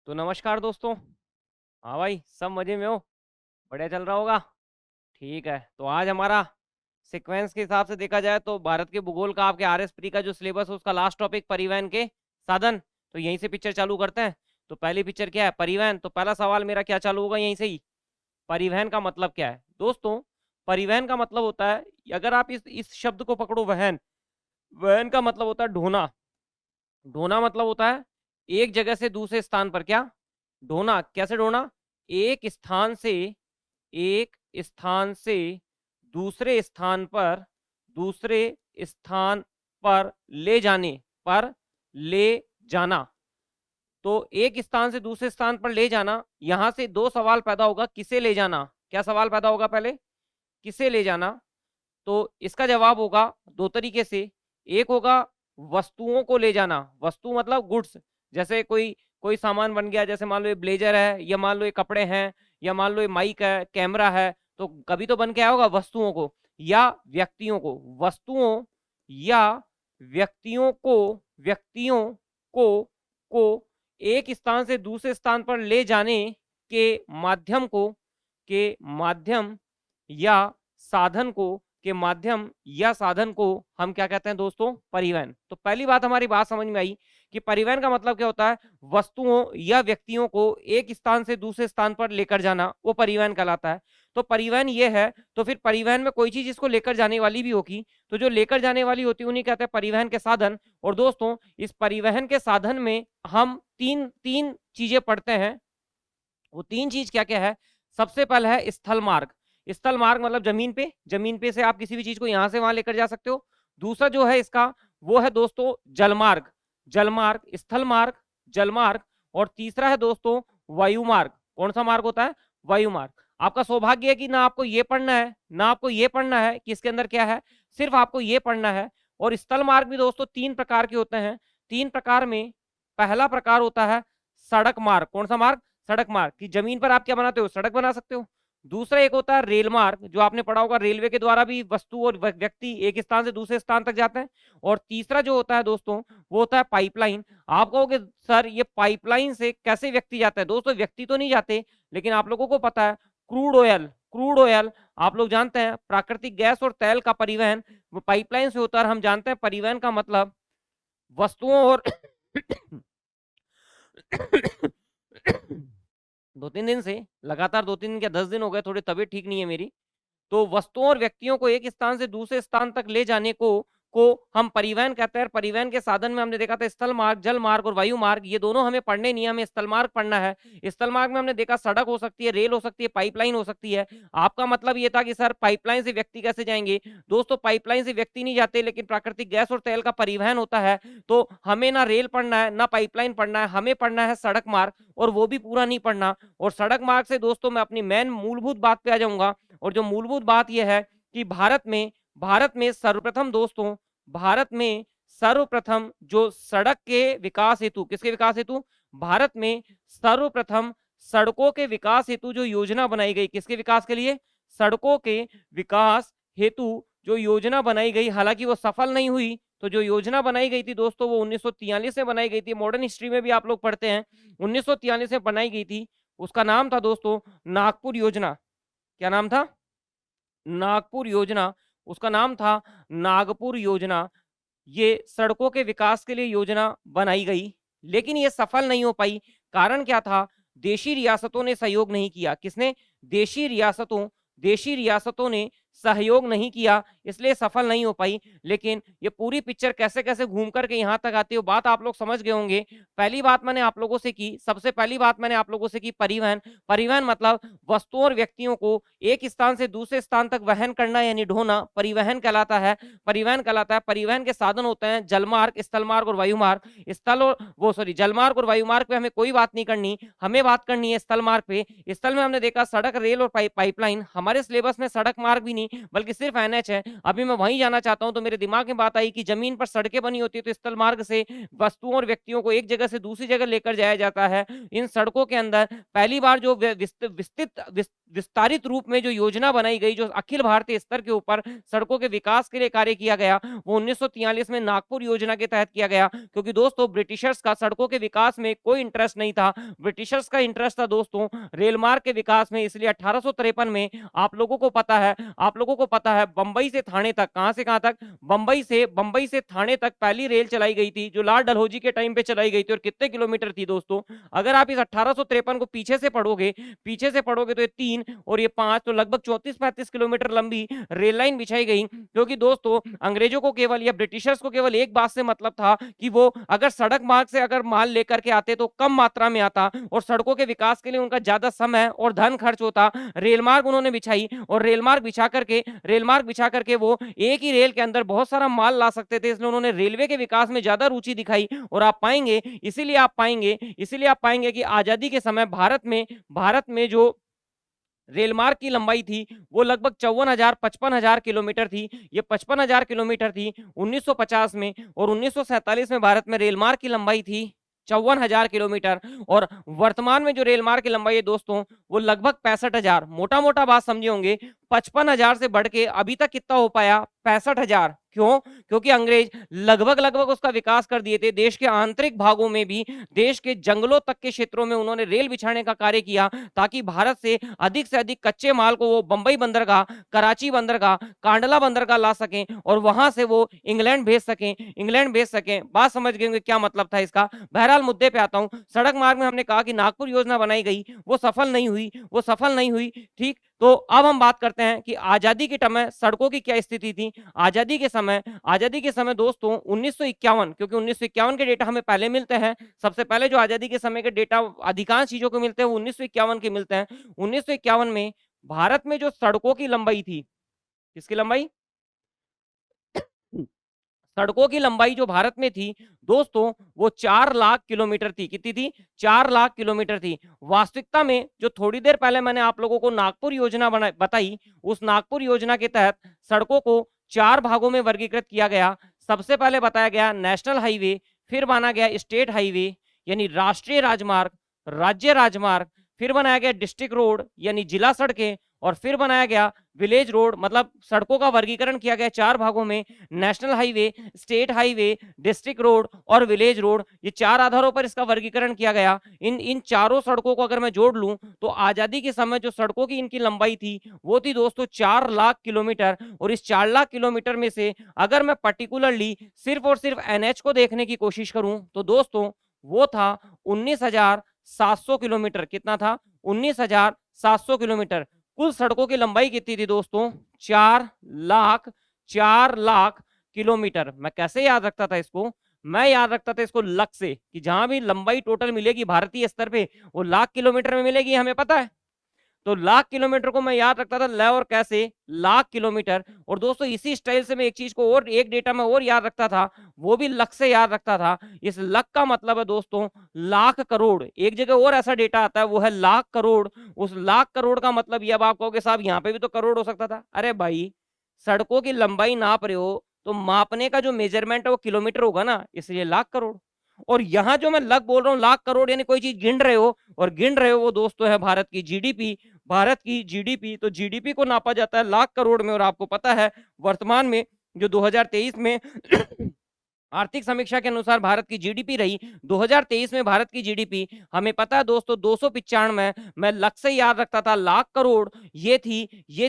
तो नमस्कार दोस्तों। हाँ भाई, सब मजे में हो? बढ़िया चल रहा होगा। ठीक है, तो आज हमारा सीक्वेंस के हिसाब से देखा जाए तो भारत के भूगोल का आपके आरएस प्री का जो सिलेबस है उसका लास्ट टॉपिक परिवहन के साधन। तो यहीं से पिक्चर चालू करते हैं। तो पहली पिक्चर क्या है? परिवहन। तो पहला सवाल मेरा क्या चालू होगा यहीं से ही। परिवहन का मतलब क्या है दोस्तों? परिवहन का मतलब होता है, अगर आप इस शब्द को पकड़ो, वहन। वहन का मतलब होता है ढोना। ढोना मतलब होता है एक जगह से दूसरे स्थान पर क्या ढोना। कैसे ढोना? एक स्थान से दूसरे स्थान पर दूसरे स्थान पर ले जाना। तो एक स्थान से दूसरे स्थान पर ले जाना, यहां से दो सवाल पैदा होगा। किसे ले जाना? क्या सवाल पैदा होगा पहले? किसे ले जाना? तो इसका जवाब होगा दो तरीके से। एक होगा वस्तुओं को ले जाना। वस्तु मतलब गुड्स। जैसे कोई कोई सामान बन गया, जैसे मान लो ये ब्लेजर है, या मान लो ये कपड़े हैं, या मान लो ये माइक है, कैमरा है। तो कभी तो बन के आया होगा वस्तुओं को या व्यक्तियों को। वस्तुओं या व्यक्तियों को एक स्थान से दूसरे स्थान पर ले जाने के माध्यम को के माध्यम या साधन को हम क्या कहते हैं दोस्तों? परिवहन। तो पहली बात हमारी बात समझ में आई कि परिवहन का मतलब क्या होता है। वस्तुओं या व्यक्तियों को एक स्थान से दूसरे स्थान पर लेकर जाना, वो परिवहन कहलाता है। तो परिवहन ये है। तो फिर परिवहन में कोई चीज इसको लेकर जाने वाली भी होगी, तो जो लेकर जाने वाली होती है उन्हीं कहते हैं परिवहन के साधन। और दोस्तों, इस परिवहन के साधन में हम तीन तीन चीजें पढ़ते हैं। वो तीन चीज क्या क्या है? सबसे पहला है स्थल मार्ग। स्थल मार्ग मतलब जमीन पे से आप किसी भी चीज को यहां से वहां लेकर जा सकते हो। दूसरा जो है इसका, वो है दोस्तों जलमार्ग। स्थल मार्ग, जलमार्ग। और तीसरा है दोस्तों वायु मार्ग। कौन सा मार्ग होता है? वायु मार्ग। आपका सौभाग्य है कि ना आपको ये पढ़ना है ना आपको ये पढ़ना है कि इसके अंदर क्या है। सिर्फ आपको ये पढ़ना है। और स्थल मार्ग भी दोस्तों तीन प्रकार के होते हैं। तीन प्रकार में पहला प्रकार होता है सड़क मार्ग। कौन सा मार्ग? सड़क मार्ग। की जमीन पर आप क्या बनाते हो? सड़क बना सकते हो। दूसरा एक होता है रेल मार्ग, जो आपने पढ़ा होगा, रेलवे के द्वारा भी वस्तु और व्यक्ति एक स्थान से दूसरे स्थान तक जाते हैं। और तीसरा जो होता है दोस्तों, वो होता है पाइपलाइन। आप कहोगे सर ये पाइपलाइन से कैसे व्यक्ति जाता है? दोस्तों व्यक्ति तो नहीं जाते, लेकिन आप लोगों को पता है क्रूड ऑयल आप लोग जानते हैं, प्राकृतिक गैस और तेल का परिवहन वो पाइपलाइन से होता है। हम जानते हैं परिवहन का मतलब वस्तुओं और दो तीन दिन से लगातार 2-3 दिन, क्या 10 दिन हो गए, थोड़ी तबीयत ठीक नहीं है मेरी। तो वस्तुओं और व्यक्तियों को एक स्थान से दूसरे स्थान तक ले जाने को हम परिवहन कहते हैं। परिवहन के साधन में हमने देखा था स्थल मार्ग, जल मार्ग और वायु मार्ग। ये दोनों हमें पढ़ने नहीं है, हमें स्थल मार्ग पढ़ना है। स्थल मार्ग में हमने देखा सड़क हो सकती है, रेल हो सकती है, पाइपलाइन हो सकती है। आपका मतलब ये था कि सर पाइपलाइन से व्यक्ति कैसे जाएंगे? दोस्तों पाइपलाइन से व्यक्ति नहीं जाते, लेकिन प्राकृतिक गैस और तेल का परिवहन होता है। तो हमें ना रेल पढ़ना है ना पाइपलाइन पढ़ना है, हमें पढ़ना है सड़क मार्ग, और वो भी पूरा नहीं पढ़ना। और सड़क मार्ग से दोस्तों मैं अपनी मेन मूलभूत बात पे आ जाऊंगा। और जो मूलभूत बात यह है कि भारत में सर्वप्रथम दोस्तों, भारत में सर्वप्रथम जो सड़क के विकास हेतु, किसके विकास हेतु? भारत में सर्वप्रथम सड़कों के विकास हेतु जो योजना बनाई गई, किसके विकास के लिए? सड़कों के विकास हेतु जो योजना बनाई गई, हालांकि वो सफल नहीं हुई। तो जो योजना बनाई गई थी दोस्तों, वो 1943 में बनाई गई थी। मॉडर्न हिस्ट्री में भी आप लोग पढ़ते हैं, 1943 में बनाई गई थी। उसका नाम था दोस्तों नागपुर योजना। क्या नाम था? नागपुर योजना। उसका नाम था नागपुर योजना। ये सड़कों के विकास के लिए योजना बनाई गई, लेकिन ये सफल नहीं हो पाई। कारण क्या था? देशी रियासतों ने सहयोग नहीं किया। किसने? देशी रियासतों ने सहयोग नहीं किया, इसलिए सफल नहीं हो पाई। लेकिन ये पूरी पिक्चर कैसे कैसे घूम करके यहाँ तक आती है, बात आप लोग समझ गए होंगे। पहली बात मैंने आप लोगों से की, सबसे पहली बात मैंने आप लोगों से की परिवहन। परिवहन मतलब वस्तुओं और व्यक्तियों को एक स्थान से दूसरे स्थान तक वहन करना, यानी ढोना, परिवहन कहलाता है। परिवहन के साधन होते हैं जलमार्ग, स्थल मार्ग और वायु मार्ग। जलमार्ग और वायु मार्ग पे हमें कोई बात नहीं करनी, हमें बात करनी है स्थल मार्ग पे। स्थल में हमने देखा सड़क, रेल और पाइपलाइन। हमारे सिलेबस में सड़क मार्ग भी नहीं, बल्कि सिर्फ एनएच है। अभी मैं वहीं जाना चाहता हूं, तो मेरे दिमाग में बात आई कि जमीन पर सड़कें बनी होती है, तो स्थल मार्ग से वस्तुओं और व्यक्तियों को एक जगह से दूसरी जगह लेकर जाया जाता है। इन सड़कों के अंदर पहली बार जो विस्तारित रूप में जो योजना बनाई गई, जो अखिल भारतीय स्तर के ऊपर सड़कों के विकास के लिए कार्य किया गया, वो 1943 में नागपुर योजना के तहत किया गया। क्योंकि दोस्तों ब्रिटिशर्स का सड़कों के विकास में कोई इंटरेस्ट नहीं था, ब्रिटिशर्स का इंटरेस्ट था दोस्तों रेल मार्ग के विकास में। इसलिए 1853 में आप लोगों को पता है बंबई से थाने तक, कहां से कहां तक, बंबई से थाने तक पहली रेल चलाई गई थी, जो लाल डलहौजी के टाइम पे चलाई गई थी। और कितने किलोमीटर थी दोस्तों? अगर आप इस 1853 को पीछे से पढ़ोगे तो ये 3 और ये 5, तो लगभग 34-35 किलोमीटर लंबी रेल लाइन बिछाई गई। क्योंकि दोस्तों अंग्रेजों को केवल या ब्रिटिशर्स को केवल एक बात से मतलब था कि वो अगर सड़क मार्ग से अगर माल लेकर के आते तो कम मात्रा में आता, और सड़कों के विकास के लिए उनका ज्यादा समय और धन खर्च होता। रेल मार्ग उन्होंने बिछाई, और रेल मार्ग बिछा करके वो एक ही रेल के अंदर बहुत सारा माल ला सकते थे। इसलिए उन्होंने रेलवे के विकास में ज्यादा रुचि दिखाई। और आप पाएंगे, इसीलिए आप पाएंगे कि आजादी के समय भारत में जो रेल मार्ग की लंबाई थी वो लगभग 54,000-55,000 किलोमीटर थी। ये 55,000 किलोमीटर थी 1950 में, और 1947 में भारत में रेल मार्ग की लंबाई थी 54,000 किलोमीटर। और वर्तमान में जो रेल मार्ग की लंबाई है दोस्तों वो लगभग 65,000, मोटा मोटा बात समझे होंगे, 55,000 से बढ़ के अभी तक कितना हो पाया? 65,000। क्यों? क्योंकि अंग्रेज लगभग उसका विकास कर दिए थे। देश के आंतरिक भागों में भी, देश के जंगलों तक के क्षेत्रों में उन्होंने रेल बिछाने का कार्य किया, ताकि भारत से अधिक कच्चे माल को वो बंबई बंदरगाह, कराची बंदरगाह, कांडला बंदरगाह ला सकें, और वहां से वो इंग्लैंड भेज सकें। बात समझ गए क्या मतलब था इसका? बहरहाल मुद्दे पे आता हूं। सड़क मार्ग में हमने कहा कि नागपुर योजना बनाई गई, वो सफल नहीं हुई। ठीक, तो अब हम बात करते हैं कि आजादी के समय सड़कों की क्या स्थिति थी। आजादी के समय दोस्तों 1951, क्योंकि 1951 के डेटा हमें पहले मिलते हैं। सबसे पहले जो आजादी के समय के डेटा अधिकांश चीजों को मिलते हैं वो 1951 के मिलते हैं। 1951 में भारत में जो सड़कों की लंबाई थी, किसकी लंबाई? सड़कों की लंबाई जो भारत में थी दोस्तों वो 4 लाख किलोमीटर थी। कितनी थी? 4 लाख किलोमीटर थी। वास्तविकता में जो थोड़ी देर पहले मैंने आप लोगों को नागपुर योजना बताई, उस नागपुर योजना के तहत सड़कों को 4 भागों में वर्गीकृत किया गया। सबसे पहले बताया गया नेशनल हाईवे, फिर माना गया स्टेट हाईवे यानी राष्ट्रीय राजमार्ग, राज्य राजमार्ग, फिर बनाया गया डिस्ट्रिक्ट रोड यानी जिला सड़कें, और फिर बनाया गया विलेज रोड। मतलब सड़कों का वर्गीकरण किया गया 4 भागों में, national highway, state highway, district road और विलेज रोड। ये 4 आधारों पर इसका वर्गीकरण किया गया। इन चारों सड़कों को अगर मैं जोड़ लूं तो आजादी के समय जो सड़कों की इनकी लंबाई थी वो थी दोस्तों 4 लाख किलोमीटर। और इस 4 लाख किलोमीटर में से अगर मैं पर्टिकुलरली सिर्फ और सिर्फ एनएच को देखने की कोशिश करूं तो दोस्तों वो था 19,700 किलोमीटर। कितना था? 19,700 किलोमीटर। कुल सड़कों की लंबाई कितनी थी दोस्तों? 4 लाख किलोमीटर। मैं कैसे याद रखता था इसको? मैं याद रखता था इसको लख से, कि जहां भी लंबाई टोटल मिलेगी भारतीय स्तर पे वो लाख किलोमीटर में मिलेगी, हमें पता है। तो लाख किलोमीटर को मैं याद रखता था ल और कैसे? लाख किलोमीटर। और दोस्तों इसी स्टाइल से मैं एक चीज को और एक डेटा में और याद रखता था, वो भी लख से याद रखता था। इस लख का मतलब है दोस्तों लाख करोड़। एक जगह और ऐसा डेटा आता है वो है लाख करोड़। उस लाख करोड़ का मतलब ये, अब आप कहोगे साहब यहाँ पे भी तो करोड़ हो सकता था। अरे भाई सड़कों की लंबाई नाप रहे हो तो मापने का जो मेजरमेंट है वो किलोमीटर होगा ना, इसलिए लाख करोड़। और यहां जो मैं लाख बोल रहा हूँ, लाख करोड़ यानी कोई चीज गिन रहे हो, और गिन रहे हो वो दोस्तों है भारत की जीडीपी। तो जीडीपी को नापा जाता है लाख करोड़ में। और आपको पता है वर्तमान में जो 2023 में आर्थिक समीक्षा के अनुसार भारत की जीडीपी रही, 2023 में भारत की जीडीपी हमें पता है दोस्तों 295। मैं लख से याद रखता था लाख करोड़, ये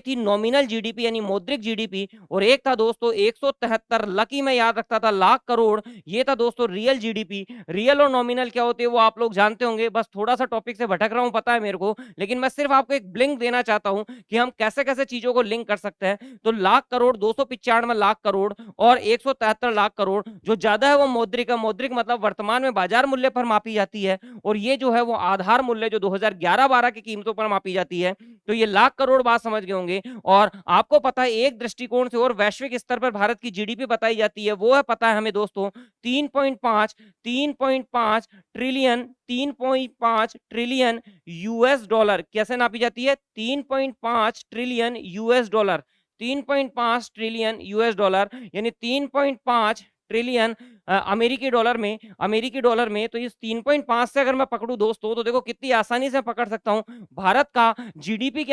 थी नॉमिनल जीडीपी यानी मौद्रिक जीडीपी। और एक था दोस्तों 173 लकी में याद रखता था लाख करोड़, ये था दोस्तों रियल जीडीपी। रियल और नॉमिनल क्या होते हैं वो आप लोग जानते होंगे। बस थोड़ा सा टॉपिक से भटक रहा हूँ पता है मेरे को, लेकिन मैं सिर्फ आपको एक ब्लिंक देना चाहता हूँ कि हम कैसे कैसे चीजों को लिंक कर सकते हैं। तो लाख करोड़, 295 लाख करोड़ और 173 लाख करोड़, जो ज्यादा है वो मौद्रिक है। मौद्रिक मतलब वर्तमान में बाजार मूल्य पर मापी जाती है, और ये जो है वो आधार मूल्य जो 2011-12 की कीमतों पर मापी जाती है। तो ये लाख करोड़ बात समझ गए होंगे। और आपको पता है एक दृष्टिकोण से और वैश्विक स्तर पर भारत की जीडीपी बताई जाती है, वो है पता है हमें दोस्तों 3.5 ट्रिलियन यूएस डॉलर। कैसे नापी जाती है? 3.5 trillion US dollar. 3.5 trillion US dollar, यानी 3.5 ट्रिलियन अमेरिकी डॉलर में। तो इस 3.5 से अगर मैं पकड़ू दोस्तों, तो देखो कितनी आसानी से पकड़ सकता हूं। भारत का जीडीपी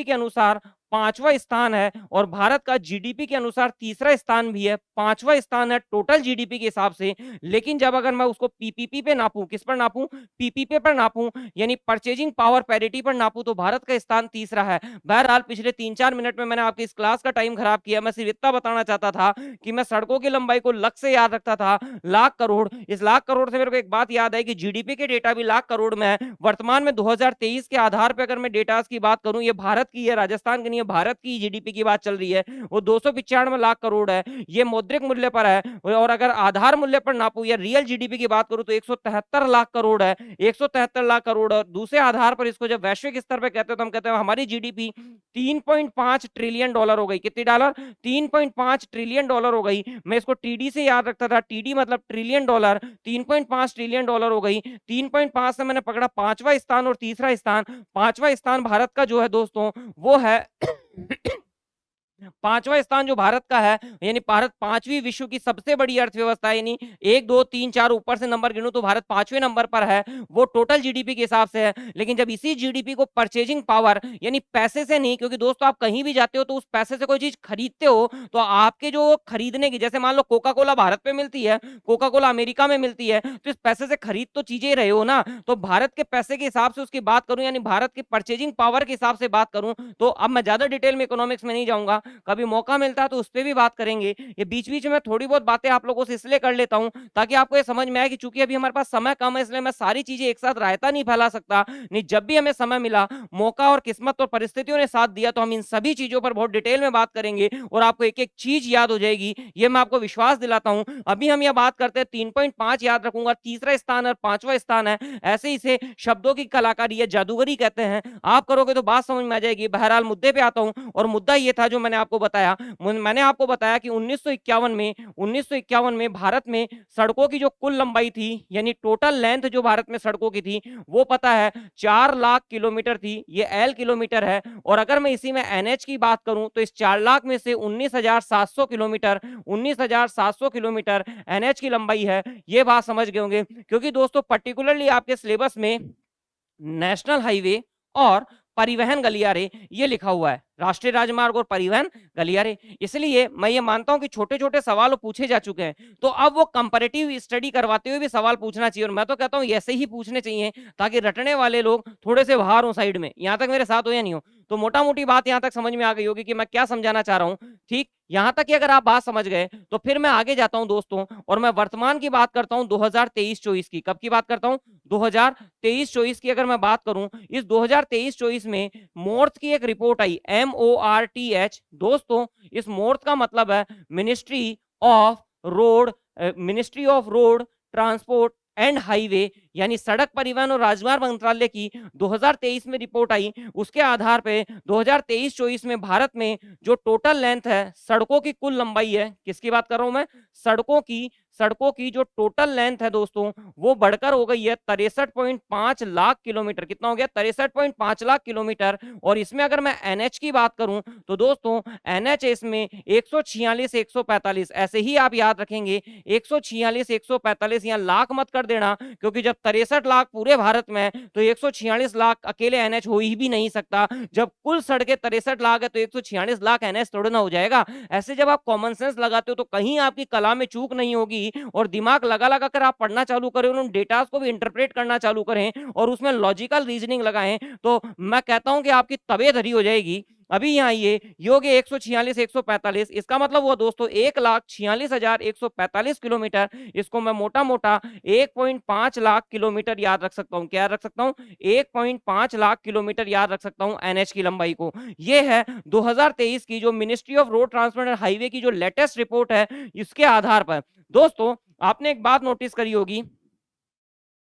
के अनुसार 5वां स्थान है, और भारत का जीडीपी के अनुसार तीसरा स्थान भी है, 5वां स्थान है टोटल जीडीपी के हिसाब से। लेकिन जब अगर मैं उसको पीपीपी पे नापूं, किस पर नापूं, पीपीपी पर नापूं, यानी परचेजिंग पावर पैरिटी पर नापूं, तो भारत का स्थान तीसरा है। बहरहाल पिछले 3-4 मिनट में मैंने आपकी इस क्लास का टाइम खराब किया। मैं सिर्फ इतना बताना चाहता था कि मैं सड़कों की लंबाई को लक्ष्य से याद रखता था, लाख करोड़। इस लाख करोड़ से मेरे को एक बात याद है कि जीडीपी के डेटा भी लाख करोड़ में है। वर्तमान में 2023 के आधार पर अगर मैं डेटा की बात करूं, ये भारत की है, राजस्थान की नहीं है, भारत की जीडीपी की बात चल रही है, वो 295 लाख करोड़ है। ये मौद्रिक मूल्य पर है, और अगर आधार मूल्य पर नापूं या रियल जीडीपी की बात करूं तो 173 लाख करोड़ है, 173 लाख करोड़। और दूसरे आधार पर इसको जब वैश्विक स्तर पर कहते हैं तो हम कहते हैं हमारी जीडीपी 3.5 ट्रिलियन डॉलर हो गई। कितनी डॉलर? 3.5 ट्रिलियन डॉलर हो गई। मैं इसको टीडी से याद रखता था, टीडी मतलब ट्रिलियन डॉलर, 3.5 ट्रिलियन डॉलर हो गई। 3.5 से मैंने पकड़ा 5वां स्थान और तीसरा स्थान। 5वां स्थान भारत का जो है दोस्तों वो है 5वां स्थान जो भारत का है, यानी भारत 5वीं विश्व की सबसे बड़ी अर्थव्यवस्था है, यानी 1 2 3 4 ऊपर से नंबर गिनूं तो भारत 5वें नंबर पर है, वो टोटल जीडीपी के हिसाब से है। लेकिन जब इसी जीडीपी को परचेजिंग पावर, यानी पैसे से नहीं, क्योंकि दोस्तों आप कहीं भी जाते हो तो उस पैसे से कोई चीज खरीदते हो, तो आपके जो खरीदने की, जैसे मान लो कोका कोला भारत पे मिलती है, कोका कोला अमेरिका में मिलती है, तो इस पैसे से खरीद तो चीजें रहे हो ना। तो भारत के पैसे के हिसाब से उसकी बात करूं, यानी भारत की परचेजिंग पावर के हिसाब से बात करूं, तो अब मैं ज्यादा डिटेल में इकोनॉमिक्स में नहीं जाऊंगा, कभी मौका मिलता है तो उस पर भी बात करेंगे। ये बीच बीच में थोड़ी बहुत बातें आप लोगों से इसलिए कर लेता हूं ताकि आपको ये समझ में आए कि चूंकि अभी हमारे पास समय कम है, इसलिए मैं सारी चीजें एक साथ रायता नहीं फैला सकता। नहीं, जब भी हमें समय मिला, मौका और किस्मत और परिस्थितियों ने साथ दिया, तो हम इन सभी चीजों पर बहुत डिटेल में बात करेंगे और आपको एक एक चीज याद हो जाएगी, ये मैं आपको विश्वास दिलाता हूं। अभी हम यह बात करते हैं 3.5 याद रखूंगा, तीसरा स्थान और 5वां स्थान है। ऐसे इसे शब्दों की कलाकारी या जादूगरी कहते हैं। आप करोगे तो बात समझ में आ जाएगी। बहरहाल मुद्दे पे आता हूं, और मुद्दा ये था जो मैंने आपको बताया। मैंने आपको बताया कि 1951 में भारत में सड़कों की जो कुल लंबाई थी, यानी टोटल लेंथ जो भारत में सड़कों की थी, वो पता है 4 लाख किलोमीटर थी। ये एल किलोमीटर है। और अगर मैं इसी में एनएच की बात करूं तो इस 4 लाख में से 19,700 किलोमीटर एनएच की लंबाई है। ये बात समझ गए होंगे, क्योंकि दोस्तों पर्टिकुलरली आपके सिलेबस में नेशनल हाईवे और परिवहन गलियारे ये लिखा हुआ है, राष्ट्रीय राजमार्ग और परिवहन गलियारे। इसलिए मैं ये मानता हूं कि छोटे छोटे सवाल पूछे जा चुके हैं, तो अब वो कंपैरेटिव स्टडी करवाते हुए भी सवाल पूछना चाहिए। और मैं तो कहता हूं ऐसे ही पूछने चाहिए ताकि रटने वाले लोग थोड़े से बाहर हो साइड में। यहां तक मेरे साथ हो या नहीं हो? तो मोटा मोटी बात यहां तक समझ में आ गई होगी कि मैं क्या समझाना चाह रहा हूं। ठीक, यहां तक कि अगर आप बात समझ गए तो फिर मैं आगे जाता हूं दोस्तों, और मैं वर्तमान की बात करता हूं 2023-24 की। कब की बात करता हूं? 2023-24 की अगर मैं बात करूं, इस 2023-24 में मोर्थ की एक रिपोर्ट आई, MORTH। दोस्तों इस मोर्थ का मतलब है ministry of road transport and highway, यानी सड़क परिवहन और राजमार्ग मंत्रालय की 2023 में रिपोर्ट आई। उसके आधार पे 2023-24 में भारत में जो टोटल लेंथ है, सड़कों की कुल लंबाई है, किसकी बात कर रहा हूं मैं? सड़कों की जो टोटल लेंथ है दोस्तों, वो बढ़कर हो गई है 63.5 लाख किलोमीटर। कितना हो गया? 63.5 लाख किलोमीटर। और इसमें अगर मैं एनएच की बात करूं तो दोस्तों एनएच इसमें 146 145, ऐसे ही आप याद रखेंगे, 146 145, यहां लाख मत कर देना, क्योंकि जब 63 लाख पूरे भारत में तो 146 लाख अकेले एनएच हो ही भी नहीं सकता। जब कुल सड़कें 63 लाख है तो 146 लाख एनएच थोड़ा ना हो जाएगा। ऐसे जब आप कॉमन सेंस लगाते हो तो कहीं आपकी कला में चूक नहीं होगी, और दिमाग लगा लगा कर आप पढ़ना चालू करें, उन डेटा को भी इंटरप्रेट करना चालू करें और उसमें लॉजिकल रीजनिंग लगाएं, तो मैं कहता हूं कि आपकी तबीयत हरी हो जाएगी। अभी यहाँ ये योग 146 145, इसका मतलब हुआ दोस्तों 1,46,145 किलोमीटर। इसको मैं मोटा मोटा 1.5 लाख किलोमीटर याद रख सकता हूँ। क्या रख सकता हूँ? 1.5 लाख किलोमीटर याद रख सकता हूँ एनएच की लंबाई को। ये है 2023 की जो ministry of road transport and highway की जो लेटेस्ट रिपोर्ट है, इसके आधार पर दोस्तों आपने एक बात नोटिस करी होगी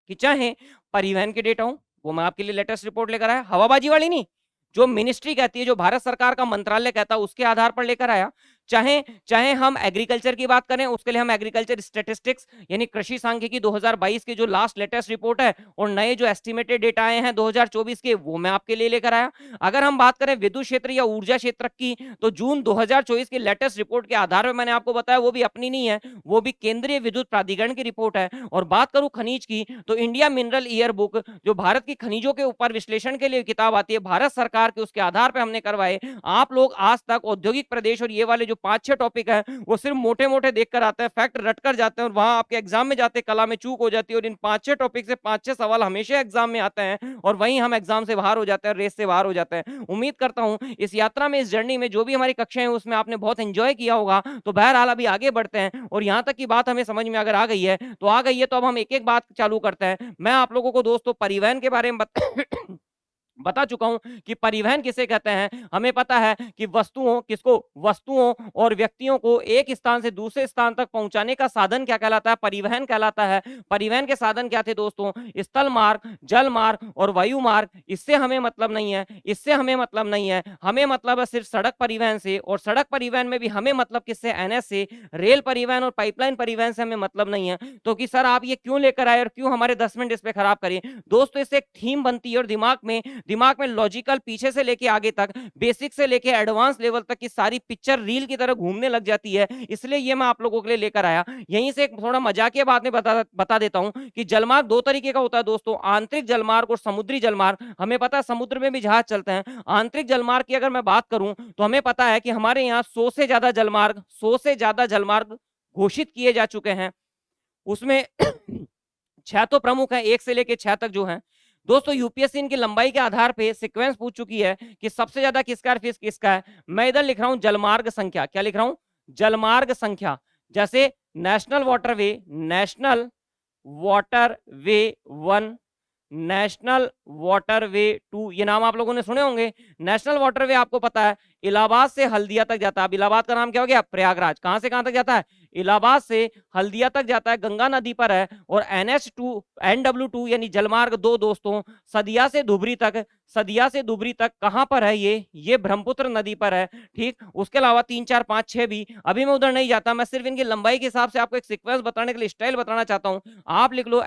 कि चाहे परिवहन के डेटा हो, वो मैं आपके लिए लेटेस्ट रिपोर्ट लेकर आया, हवाबाजी वाली नहीं, जो मिनिस्ट्री कहती है, जो भारत सरकार का मंत्रालय कहता है, उसके आधार पर लेकर आया। चाहे चाहे हम एग्रीकल्चर की बात करें, उसके लिए हम एग्रीकल्चर स्टैटिस्टिक्स यानी कृषि सांख्यिकी 2022 की जो लास्ट लेटेस्ट रिपोर्ट है और नए जो एस्टिमेटेड डेटा आए हैं 2024 के, वो मैं आपके लिए लेकर आया। अगर हम बात करें विद्युत क्षेत्र या ऊर्जा क्षेत्र की, तो जून 2024 की लेटेस्ट रिपोर्ट के आधार पर मैंने आपको बताया, वो भी अपनी नहीं है, वो भी केंद्रीय विद्युत प्राधिकरण की रिपोर्ट है। और बात करूं खनिज की, तो इंडिया मिनरल ईयर बुक जो भारत की खनिजों के ऊपर विश्लेषण के लिए किताब आती है भारत सरकार के, उसके आधार पर हमने करवाए। आप लोग आज तक औद्योगिक प्रदेश और ये वाले जो 5-6 टॉपिक है वो सिर्फ मोटे मोटे देखकर आते हैं, फैक्ट रट कर जाते हैं और वहां आपके एग्जाम में जाते कला में चूक हो जाती है और इन 5-6 टॉपिक से 5-6 सवाल हमेशा एग्जाम में आते हैं और वहीं हम एग्जाम से बाहर हो जाते हैं, रेस से बाहर हो जाते हैं। उम्मीद करता हूं इस यात्रा में, इस जर्नी में जो भी हमारी कक्षाएं हैं उसमें आपने बहुत एंजॉय किया होगा। तो बहरहाल अभी आगे बढ़ते हैं और यहां तक की बात हमें समझ में अगर आ गई है तो आ गई है, तो अब हम एक एक बात चालू करते हैं। मैं आप लोगों को दोस्तों परिवहन के बारे में बता चुका हूं कि परिवहन किसे कहते हैं। हमें पता है कि वस्तुओं और व्यक्तियों को एक स्थान से दूसरे स्थान तक पहुंचाने का साधन क्या कहलाता है, परिवहन कहलाता है। परिवहन के साधन क्या थे दोस्तों, स्थल मार्ग, जल मार्ग और वायु मार्ग। इससे हमें मतलब नहीं है, हमें मतलब है सिर्फ सड़क परिवहन से, और सड़क परिवहन में भी हमें मतलब किससे, एनएच से। रेल परिवहन और पाइपलाइन परिवहन से हमें मतलब नहीं है। तो कि सर आप ये क्यों लेकर आए और क्यों हमारे 10 मिनट इस पे खराब करिए दोस्तों। इससे एक थीम बनती है और दिमाग में लॉजिकल पीछे से लेके आगे तक, बेसिक से लेके एडवांस लेवल तक की सारी पिक्चर रील की तरह घूमने लग जाती है। इसलिए ये मैं आप लोगों के लिए लेकर आया। यहीं से एक थोड़ा मजाकिया बात में बता देता हूं कि जलमार्ग दो तरीके का होता है दोस्तों, आंतरिक जलमार्ग और समुद्री जलमार्ग। हमें पता है समुद्र में भी जहाज चलते हैं। आंतरिक जलमार्ग की अगर मैं बात करूं तो हमें पता है कि हमारे यहाँ 100 से ज्यादा जलमार्ग घोषित किए जा चुके हैं। उसमें 6 तो प्रमुख है, 1 से लेके 6 तक जो है दोस्तों। यूपीएससी इनकी लंबाई के आधार पे सीक्वेंस पूछ चुकी है कि सबसे ज्यादा किसका फीस किसका है। मैं इधर लिख रहा हूं जलमार्ग संख्या, क्या लिख रहा हूं, जलमार्ग संख्या। जैसे नेशनल वाटरवे 1, नेशनल वाटरवे 2, ये नाम आप लोगों ने सुने होंगे। नेशनल वाटरवे आपको पता है इलाहाबाद से हल्दिया तक जाता है। अब इलाहाबाद का नाम क्या हो गया, प्रयागराज। कहां से कहां तक जाता है, इलाहाबाद से हल्दिया तक जाता है, गंगा नदी पर है। और NW2 यानी जलमार्ग 2 दोस्तों सदिया से धुबरी तक कहां पर है, ये ब्रह्मपुत्र नदी पर है। ठीक, उसके अलावा 3, 4, 5, 6 भी, अभी मैं उधर नहीं जाता, मैं सिर्फ इनकी लंबाई के हिसाब से आपको एक सीक्वेंस बताने के लिए स्टाइल बताना चाहता हूं। आप लिख लो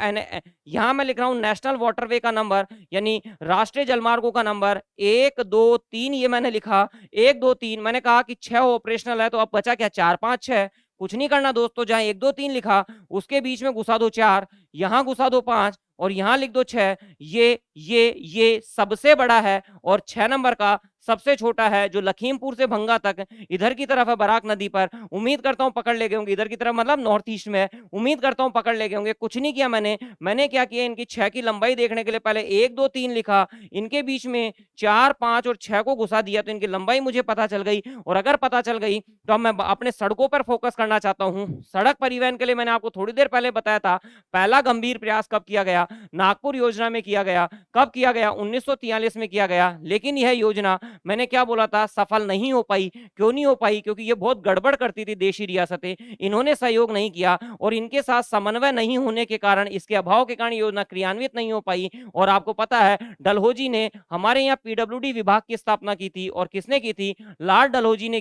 यहां मैं लिख रहा हूं नेशनल वाटरवे का नंबर यानी राष्ट्रीय जलमार्गों का नंबर 1, 2, 3, ये मैंने लिखा 1, 2, 3। मैंने कहा कि 6 ऑपरेशनल है, तो अब बचा क्या, 4, 5, 6। कुछ नहीं करना दोस्तों, जहां 1, 2, 3 लिखा उसके बीच में घुसा दो 4, यहां घुसा दो 5 और यहां लिख दो 6। ये सबसे बड़ा है और 6 नंबर का सबसे छोटा है, जो लखीमपुर से भंगा तक इधर की तरफ है बराक नदी पर। उम्मीद करता हूं पकड़ ले गए होंगे, इधर की तरफ मतलब नॉर्थ ईस्ट में, उम्मीद करता हूं पकड़ ले गए होंगे। कुछ नहीं किया मैंने क्या किया, इनकी 6 की लंबाई देखने के लिए पहले 1, 2, 3 लिखा, इनके बीच में 4, 5 और 6 को घुसा दिया, तो इनकी लंबाई मुझे पता चल गई। और अगर पता चल गई तो अब मैं अपने सड़कों पर फोकस करना चाहता हूं। सड़क परिवहन के लिए मैंने आपको थोड़ी देर पहले बताया था, पहला गंभीर प्रयास कब किया गया, नागपुर योजना में किया गया। कब किया गया, 1943 में किया गया। लेकिन यह योजना मैंने क्या बोला था, सफल नहीं हो पाई। क्यों नहीं हो पाई, क्योंकि ये बहुत गड़बड़ करती थी देशी रियासतें, इन्होंने सहयोग नहीं किया और इनके साथ समन्वय नहीं होने के कारण, इसके अभाव के कारण योजना क्रियान्वित नहीं हो पाई। और आपको पता है डलहौजी ने हमारे यहाँ पीडब्ल्यूडी विभाग की स्थापना की थी, और किसने की थी, लॉर्ड डलहौजी ने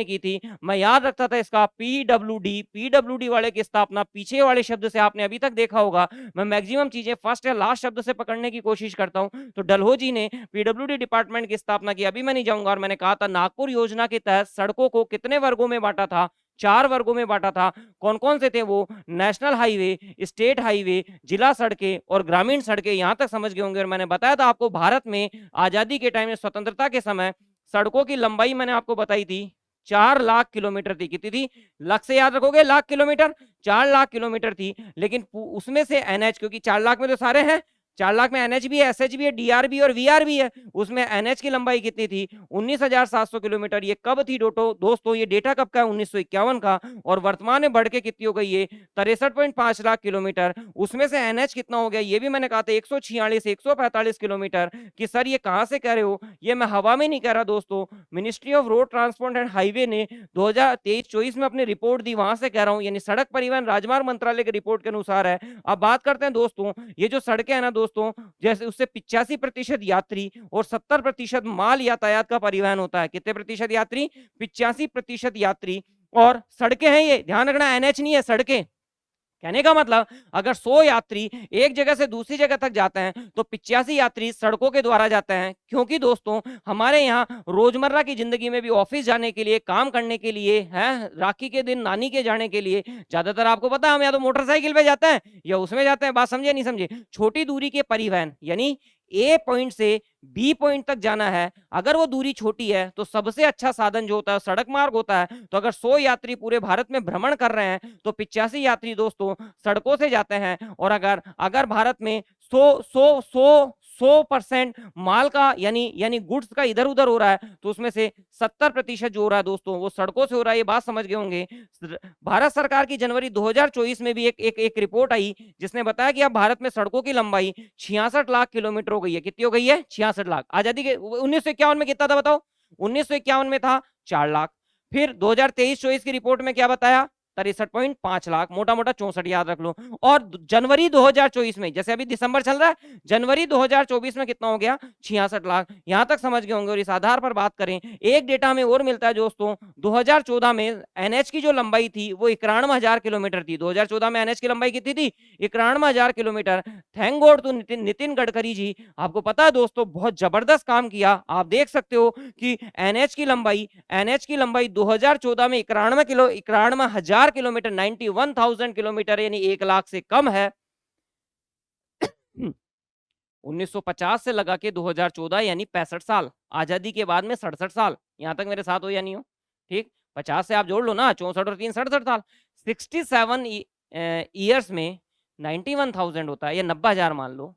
की थी। मैं याद रखता था इसका, पीडब्ल्यूडी वाले की स्थापना पीछे वाले शब्द से आपने अभी तक देखा होगा। मैं मैक्सिमम चीजें फर्स्ट या लास्ट शब्द से पकड़ने की कोशिश करता हूं। तो डलहौजी ने पीडब्ल्यूडी डिपार्टमेंट की स्थापना की, अभी मैं नहीं जाऊंगा। और मैंने कहा था नागपुर योजना के तहत सड़कों को कितने वर्गों में बांटा था, 4 वर्गों में बांटा था। कौन कौन से थे वो, नेशनल हाईवे, स्टेट हाईवे, जिला सड़कें और ग्रामीण सड़कें। यहां तक समझ गए होंगे। और मैंने बताया था आपको भारत में आजादी के टाइम में, स्वतंत्रता के समय, सड़कों की लंबाई मैंने आपको बताई थी 4 लाख किलोमीटर थी। कितनी थी, लाख से याद रखोगे, लाख किलोमीटर, 4 लाख किलोमीटर थी। लेकिन उसमें से एनएच, क्योंकि 4 लाख में तो सारे हैं, 4 लाख में एनएच भी है, एसएच भी है, डीआर भी और वीआर भी है। उसमें एनएच की लंबाई कितनी थी, 19,700 किलोमीटर। ये कब थी दोस्तों, ये डेटा कब का है, 1951 का। और वर्तमान में बढ़ के कितनी हो गई है, 63.5 लाख किलोमीटर। उसमें से एनएच कितना हो गया, ये भी मैंने कहा था 146 145 किलोमीटर। कि सर ये कहां से कह रहे हो, ये मैं हवा में नहीं कह रहा दोस्तों, ministry of road transport and highway ने 2023-24 में अपनी रिपोर्ट दी, वहां से कह रहा हूं, यानी सड़क परिवहन राजमार्ग मंत्रालय की रिपोर्ट के अनुसार है। अब बात करते हैं दोस्तों, ये जो सड़कें हैं ना दोस्तों, जैसे उससे 85% यात्री और 70% माल यातायात का परिवहन होता है। कितने प्रतिशत यात्री? 85% यात्री और सड़कें हैं, ये ध्यान रखना, एनएच नहीं है, सड़कें। कहने का मतलब अगर 100 यात्री एक जगह से दूसरी जगह तक जाते हैं तो 85 यात्री सड़कों के द्वारा जाते हैं। क्योंकि दोस्तों हमारे यहाँ रोजमर्रा की जिंदगी में भी ऑफिस जाने के लिए, काम करने के लिए, है राखी के दिन नानी के जाने के लिए, ज्यादातर आपको पता है हम या तो मोटरसाइकिल पे जाते हैं या उसमें जाते हैं। बात समझे नहीं समझे? छोटी दूरी के परिवहन यानी ए पॉइंट से बी पॉइंट तक जाना है, अगर वो दूरी छोटी है तो सबसे अच्छा साधन जो होता है सड़क मार्ग होता है। तो अगर 100 यात्री पूरे भारत में भ्रमण कर रहे हैं तो 85 यात्री दोस्तों सड़कों से जाते हैं। और अगर भारत में 100% माल का यानी गुड्स का इधर उधर हो रहा है तो उसमें से 70% जो हो रहा है दोस्तों वो सड़कों से हो रहा है। ये बात समझ गए होंगे। भारत सरकार की जनवरी 2024 में भी एक रिपोर्ट आई जिसने बताया कि अब भारत में सड़कों की लंबाई 66 लाख किलोमीटर हो गई है। कितनी हो गई है? 66 लाख। आजादी के 1951 में कितना था बताओ? 1951 में था 4 लाख। फिर 2023-24 की रिपोर्ट में क्या बताया? 63.5 लाख, मोटा मोटा 64 याद रख लो। और जनवरी 2024 में, जैसे अभी दिसंबर चल रहा है, जनवरी 2024 में कितना हो गया? 66 लाख। यहां तक समझ गए होंगे। और इस आधार पर बात करें, एक डेटा हमें और मिलता है दोस्तों, 2014 में एनएच की जो लंबाई थी वो 91,000 किलोमीटर थी। 2014 में एनएच की लंबाई कितनी थी? 91,000 kilometre. Thank God to Nitin Gadkari ji, आपको पता है दोस्तों बहुत जबरदस्त काम किया। आप देख सकते हो कि एनएच की लंबाई 2014 में 91,000 किलोमीटर, 91,000 किलोमीटर यानी 1 लाख से कम है। 1950 से लगा के 2014 यानी 65 साल, आजादी के बाद में 67 साल। यहां तक मेरे साथ हो या नहीं हो? ठीक, 50 से आप जोड़ लो ना, 64 और 3 67 साल। 67 ईयर्स में 91,000 होता है या 90,000 मान लो,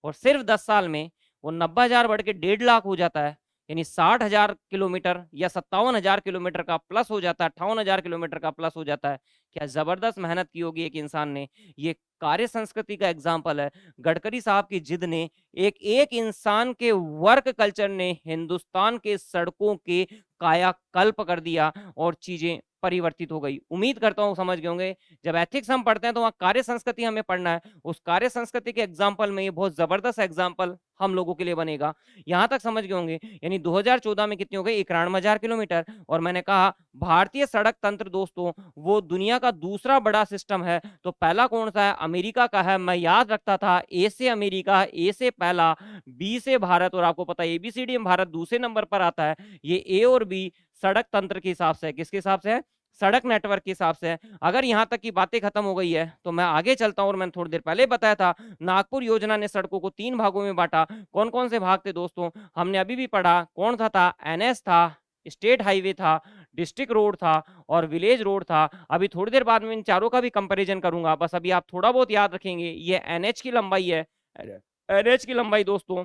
और सिर्फ 10 साल में वो 90,000 बढ़ के 1.5 लाख हो जाता है। यानी 60,000 किलोमीटर या 57,000 किलोमीटर का प्लस हो जाता है, 58,000 किलोमीटर का प्लस हो जाता है। क्या जबरदस्त मेहनत की होगी एक इंसान ने। ये कार्य संस्कृति का एग्जाम्पल है। गडकरी साहब की जिद ने, एक इंसान के वर्क कल्चर ने हिंदुस्तान के सड़कों के कायाकल्प कर दिया और चीजें परिवर्तित हो गई। उम्मीद करता हूं समझ गए होंगे। जब एथिक्स हम पढ़ते हैं तो वहां कार्य संस्कृति हमें पढ़ना है। उस कार्य संस्कृति के एग्जाम्पल में ये बहुत जबरदस्त एग्जाम्पल हम लोगों के लिए बनेगा। यहां तक समझ गए होंगे। यानी 2014 में कितनी हो गई? 91,000 किलोमीटर। और मैंने कहा भारतीय सड़क तंत्र दोस्तों वो दुनिया का दूसरा बड़ा सिस्टम है। तो पहला कौन सा है? अमेरिका का है। मैं याद रखता था, ए से अमेरिका, ए से पहला, बी से भारत, और आपको पता है एबीसीडी में भारत दूसरे नंबर पर आता है। ये ए और बी सड़क तंत्र के हिसाब से है। किसके हिसाब से है? सड़क नेटवर्क के हिसाब से है। अगर यहां तक की बातें खत्म हो गई है तो मैं आगे चलता हूं। और मैंने थोड़ी देर पहले बताया था नागपुर योजना ने सड़कों को 3 भागों में बांटा। कौन कौन से भाग थे दोस्तों? हमने अभी भी पढ़ा। कौन था? एनएच था, स्टेट हाईवे था, डिस्ट्रिक्ट रोड था और विलेज रोड था। अभी थोड़ी देर बाद में इन चारों का भी कंपैरिजन करूंगा। बस अभी आप थोड़ा बहुत याद रखेंगे, ये एनएच की लंबाई है। एनएच की लंबाई दोस्तों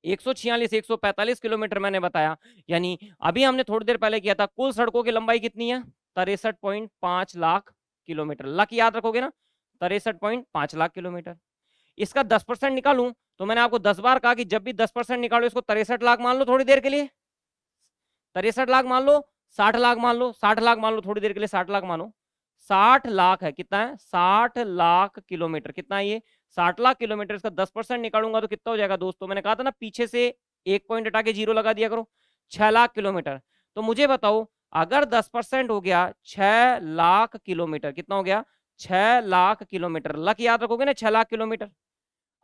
146-145 किलोमीटर मैंने बताया। यानी अभी हमने थोड़ी देर पहले किया था, कुल सड़कों की लंबाई कितनी है? 63.5 लाख किलोमीटर। लाख याद रखोगे ना, 63.5 लाख किलोमीटर। इसका 10% निकालूं तो मैंने आपको 10 बार कहा कि जब भी 10% निकालो इसको 63 लाख मान लो थोड़ी देर के लिए। 63 लाख मान लो, 60 लाख मान लो, 60 लाख मान लो थोड़ी देर के लिए, 60 लाख मानो। 60 लाख है। कितना है? 60 लाख किलोमीटर। कितना है ये? 60 लाख किलोमीटर। इसका 10% निकालूंगा तो कितना हो जाएगा दोस्तों? मैंने कहा था ना पीछे से एक पॉइंट हटा के 0 लगा दिया करो। 6 लाख किलोमीटर। तो मुझे बताओ अगर 10% हो गया 6 लाख किलोमीटर, कितना हो गया? 6 लाख किलोमीटर। लाख याद रखोगे ना, 6 लाख किलोमीटर।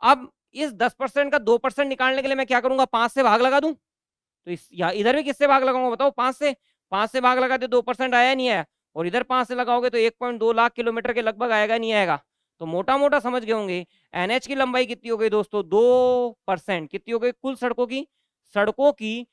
अब इस 10% का 2% निकालने के लिए मैं क्या करूंगा? 5 से भाग लगा दूं। तो इधर भी किससे भाग लगाऊंगा बताओ? 5 से। 5 से भाग लगाते 2% आया नहीं आया, और इधर 5 से लगाओगे तो 1.2 लाख किलोमीटर के लगभग आएगा नहीं आएगा? तो मोटा मोटा समझ गए होंगे एनएच की लंबाई कितनी हो गई दोस्तों? 2%। कितनी हो गई? कुल सड़कों की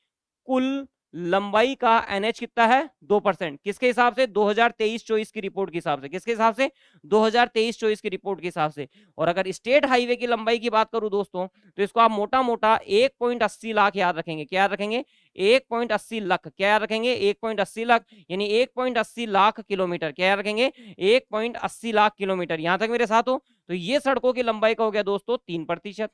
कुल लंबाई का एनएच कितना है? 2%। किसके हिसाब से? 2023-24 की रिपोर्ट के हिसाब से। किसके हिसाब से? 2023-24 की रिपोर्ट के हिसाब से। और अगर स्टेट हाईवे की लंबाई की बात करूं दोस्तों तो इसको आप मोटा मोटा 1.80 लाख याद रखेंगे। क्या याद रखेंगे? 1.80 लाख। क्या याद रखेंगे? 1.80 लाख, यानी 1.80 लाख किलोमीटर। क्या याद रखेंगे? 1.80 लाख किलोमीटर। यहां तक मेरे साथ हो? तो ये सड़कों की लंबाई का हो गया दोस्तों 3%।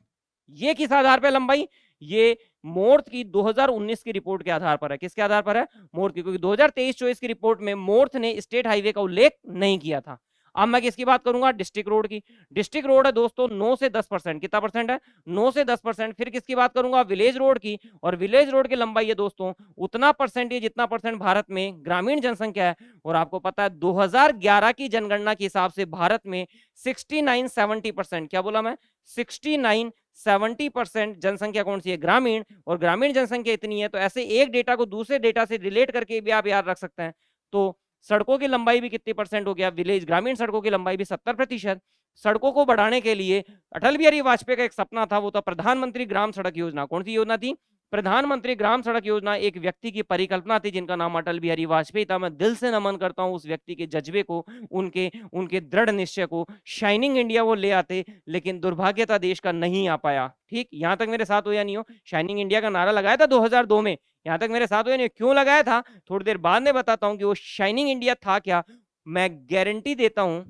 ये किस आधार पर लंबाई? ये मोर्थ की 2019 की रिपोर्ट के आधार पर है। किसके आधार पर है? मोर्थ की, क्योंकि 2023-24 की रिपोर्ट में मोर्थ ने स्टेट हाईवे का उल्लेख नहीं किया था। अब मैं किसकी बात करूंगा? डिस्ट्रिक्ट रोड की। डिस्ट्रिक्ट रोड है दोस्तों 9 से 10%। कितना परसेंट है? 9 से 10%। फिर किसकी बात करूंगा? विलेज रोड की। और विलेज रोड की लंबाई है दोस्तों उतना परसेंट है जितना परसेंट भारत में ग्रामीण जनसंख्या है। और आपको पता है 2011 की जनगणना के हिसाब से भारत में 69-70%, क्या बोला मैं? 69-70% जनसंख्या कौन सी है? ग्रामीण। और ग्रामीण जनसंख्या इतनी है तो ऐसे एक डेटा को दूसरे डेटा से रिलेट करके भी आप याद रख सकते हैं। तो सड़कों की लंबाई भी कितनी परसेंट हो गया? विलेज ग्रामीण सड़कों की लंबाई भी 70%। सड़कों को बढ़ाने के लिए अटल बिहारी वाजपेयी का एक सपना था, वो था प्रधानमंत्री ग्राम सड़क योजना। कौन सी योजना थी? प्रधानमंत्री ग्राम सड़क योजना एक व्यक्ति की परिकल्पना थी जिनका नाम अटल बिहारी वाजपेयी था। मैं दिल से नमन करता हूं उस व्यक्ति के जज्बे को, उनके उनके दृढ़ निश्चय को। शाइनिंग इंडिया वो ले आते, लेकिन दुर्भाग्यता देश का नहीं आ पाया। ठीक, यहां तक मेरे साथ हो या नहीं हो? शाइनिंग इंडिया का नारा लगाया था 2002 में, यहां तक मेरे साथ हो या नहीं? क्यों लगाया था थोड़ी देर बाद में बताता हूं कि वो शाइनिंग इंडिया था क्या। मैं गारंटी देता हूं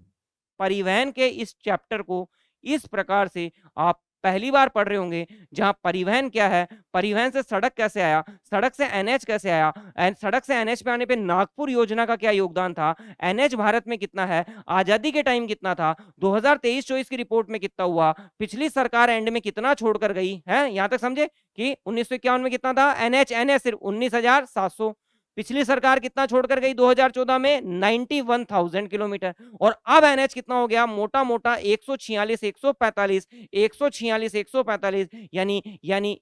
परिवहन के इस चैप्टर को इस प्रकार से आप पहली बार पढ़ रहे होंगे, जहां परिवहन क्या है, परिवहन से सड़क कैसे आया, सड़क से एनएच कैसे आया, सड़क से एनएच पे आने पे नागपुर योजना का क्या योगदान था, एनएच भारत में कितना है, आजादी के टाइम कितना था, 2023-24 की रिपोर्ट में कितना हुआ, पिछली सरकार एंड में कितना छोड़कर गई है। यहां तक समझे कि 1951 में कितना था एनएच? एनएच सिर्फ 19,700। पिछली सरकार कितना छोड़कर गई 2014 में? 91,000 किलोमीटर। और अब एनएच कितना हो गया? मोटा मोटा 146, 145, 146, 145, यानी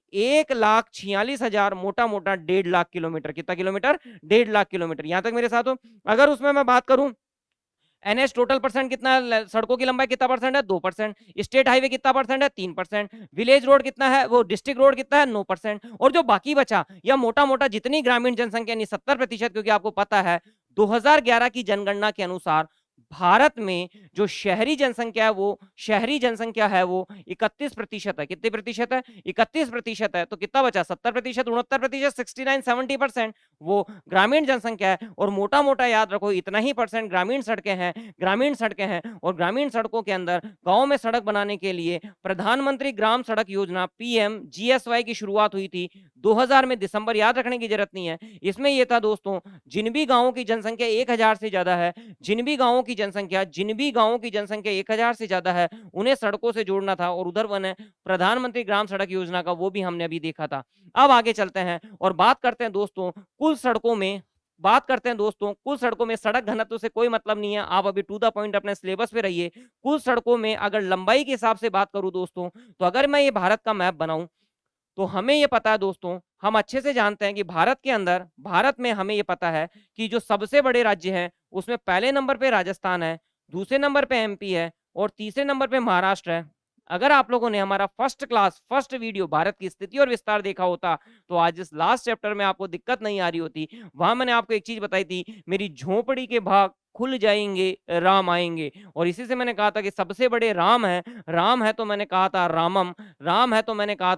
1,46,000, मोटा मोटा 1.5 लाख किलोमीटर। कितना किलोमीटर? 1.5 लाख किलोमीटर। यहां तक मेरे साथ हो? अगर उसमें मैं बात करूं एनएच टोटल परसेंट कितना है, सड़कों की लंबाई कितना परसेंट है? 2%। स्टेट हाईवे कितना परसेंट है? 3%। विलेज रोड कितना है? वो डिस्ट्रिक्ट रोड कितना है? 9%। और जो बाकी बचा या मोटा मोटा जितनी ग्रामीण जनसंख्या यानी 70%, क्योंकि आपको पता है 2011 की जनगणना के अनुसार भारत में जो शहरी जनसंख्या है वो 31% है। कितने प्रतिशत है? 31% है। तो कितना बचा? 70%, 69%, 69-70% वो ग्रामीण जनसंख्या है। और मोटा मोटा याद रखो इतना ही परसेंट ग्रामीण सड़कें हैं, और ग्रामीण सड़कों के अंदर गांव में सड़क बनाने के लिए प्रधानमंत्री ग्राम सड़क योजना PMGSY की शुरुआत हुई थी 2000 में, दिसंबर। याद रखने की जरूरत नहीं है। इसमें यह था दोस्तों, जिन भी गांवों की जनसंख्या 1000 से ज्यादा है, जिन भी गांवों की जनसंख्या 1000 से ज्यादा है, उन्हें सड़कों से जोड़ना था। और उधर बने प्रधानमंत्री ग्राम सड़क योजना का, वो भी हमने अभी देखा था। अब आगे चलते हैं और बात करते हैं दोस्तों कुल सड़कों में। सड़क घनत्व से कोई मतलब नहीं है, आप अभी टू द पॉइंट अपने सिलेबस पे रहिए। कुल सड़कों में अगर लंबाई के हिसाब से बात करूं दोस्तों, तो अगर मैं ये भारत का मैप बनाऊं तो हमें ये पता है दोस्तों, हम अच्छे से जानते हैं कि भारत में हमें ये पता है कि जो सबसे बड़े राज्य हैं उसमें पहले नंबर पे राजस्थान है, दूसरे नंबर पे MP है, और तीसरे नंबर पे महाराष्ट्र है। अगर आप लोगों ने हमारा फर्स्ट वीडियो भारत की स्थिति और विस्तार देखा होता तो आज इस लास्ट चैप्टर में आपको दिक्कत नहीं आ रही होती। वहां मैंने आपको एक चीज बताई थी, मेरी झोपड़ी के भाग खुल जाएंगे, राम आएंगे। और इसी से मैंने कहा था कि सबसे बड़े राम है तो मैंने कहा था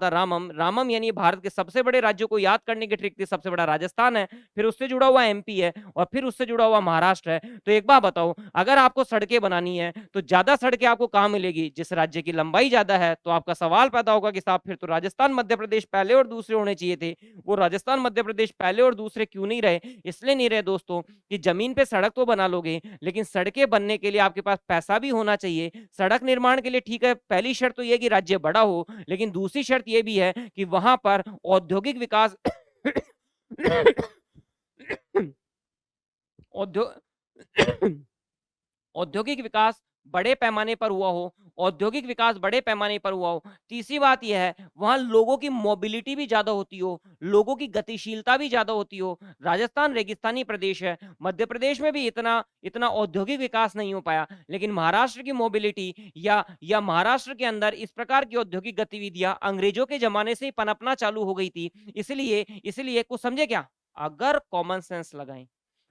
रामम। रामम यानी भारत के सबसे बड़े राज्यों को याद करने की ट्रिक थी। सबसे बड़ा राजस्थान है, फिर उससे जुड़ा हुआ MP है, और फिर उससे जुड़ा हुआ महाराष्ट्र है। तो एक बात बताओ, अगर आपको सड़कें बनानी है तो ज्यादा सड़कें आपको कहां मिलेगी? जिस राज्य की लंबाई ज्यादा है। तो आपका सवाल पैदा होगा कि साहब फिर तो राजस्थान मध्य प्रदेश पहले और दूसरे होने चाहिए थे। वो राजस्थान मध्य प्रदेश पहले और दूसरे क्यों नहीं रहे? इसलिए नहीं रहे दोस्तों कि जमीन पे सड़क तो बना लोगे, लेकिन सड़कें बनने के लिए आपके पास पैसा भी होना चाहिए। सड़क निर्माण के लिए ठीक है, पहली शर्त तो यह कि राज्य बड़ा हो, लेकिन दूसरी शर्त यह भी है कि वहां पर औद्योगिक विकास औद्योगिक विकास बड़े पैमाने पर हुआ हो। तीसरी बात यह है वहां लोगों की मोबिलिटी भी ज्यादा होती हो, लोगों की गतिशीलता भी ज्यादा होती हो। राजस्थान रेगिस्तानी प्रदेश है, मध्य प्रदेश में भी इतना औद्योगिक विकास नहीं हो पाया, लेकिन महाराष्ट्र की मोबिलिटी या महाराष्ट्र के अंदर इस प्रकार की औद्योगिक गतिविधियां अंग्रेजों के जमाने से ही पनपना चालू हो गई थी। इसलिए कुछ समझे क्या? अगर कॉमन सेंस लगाएं,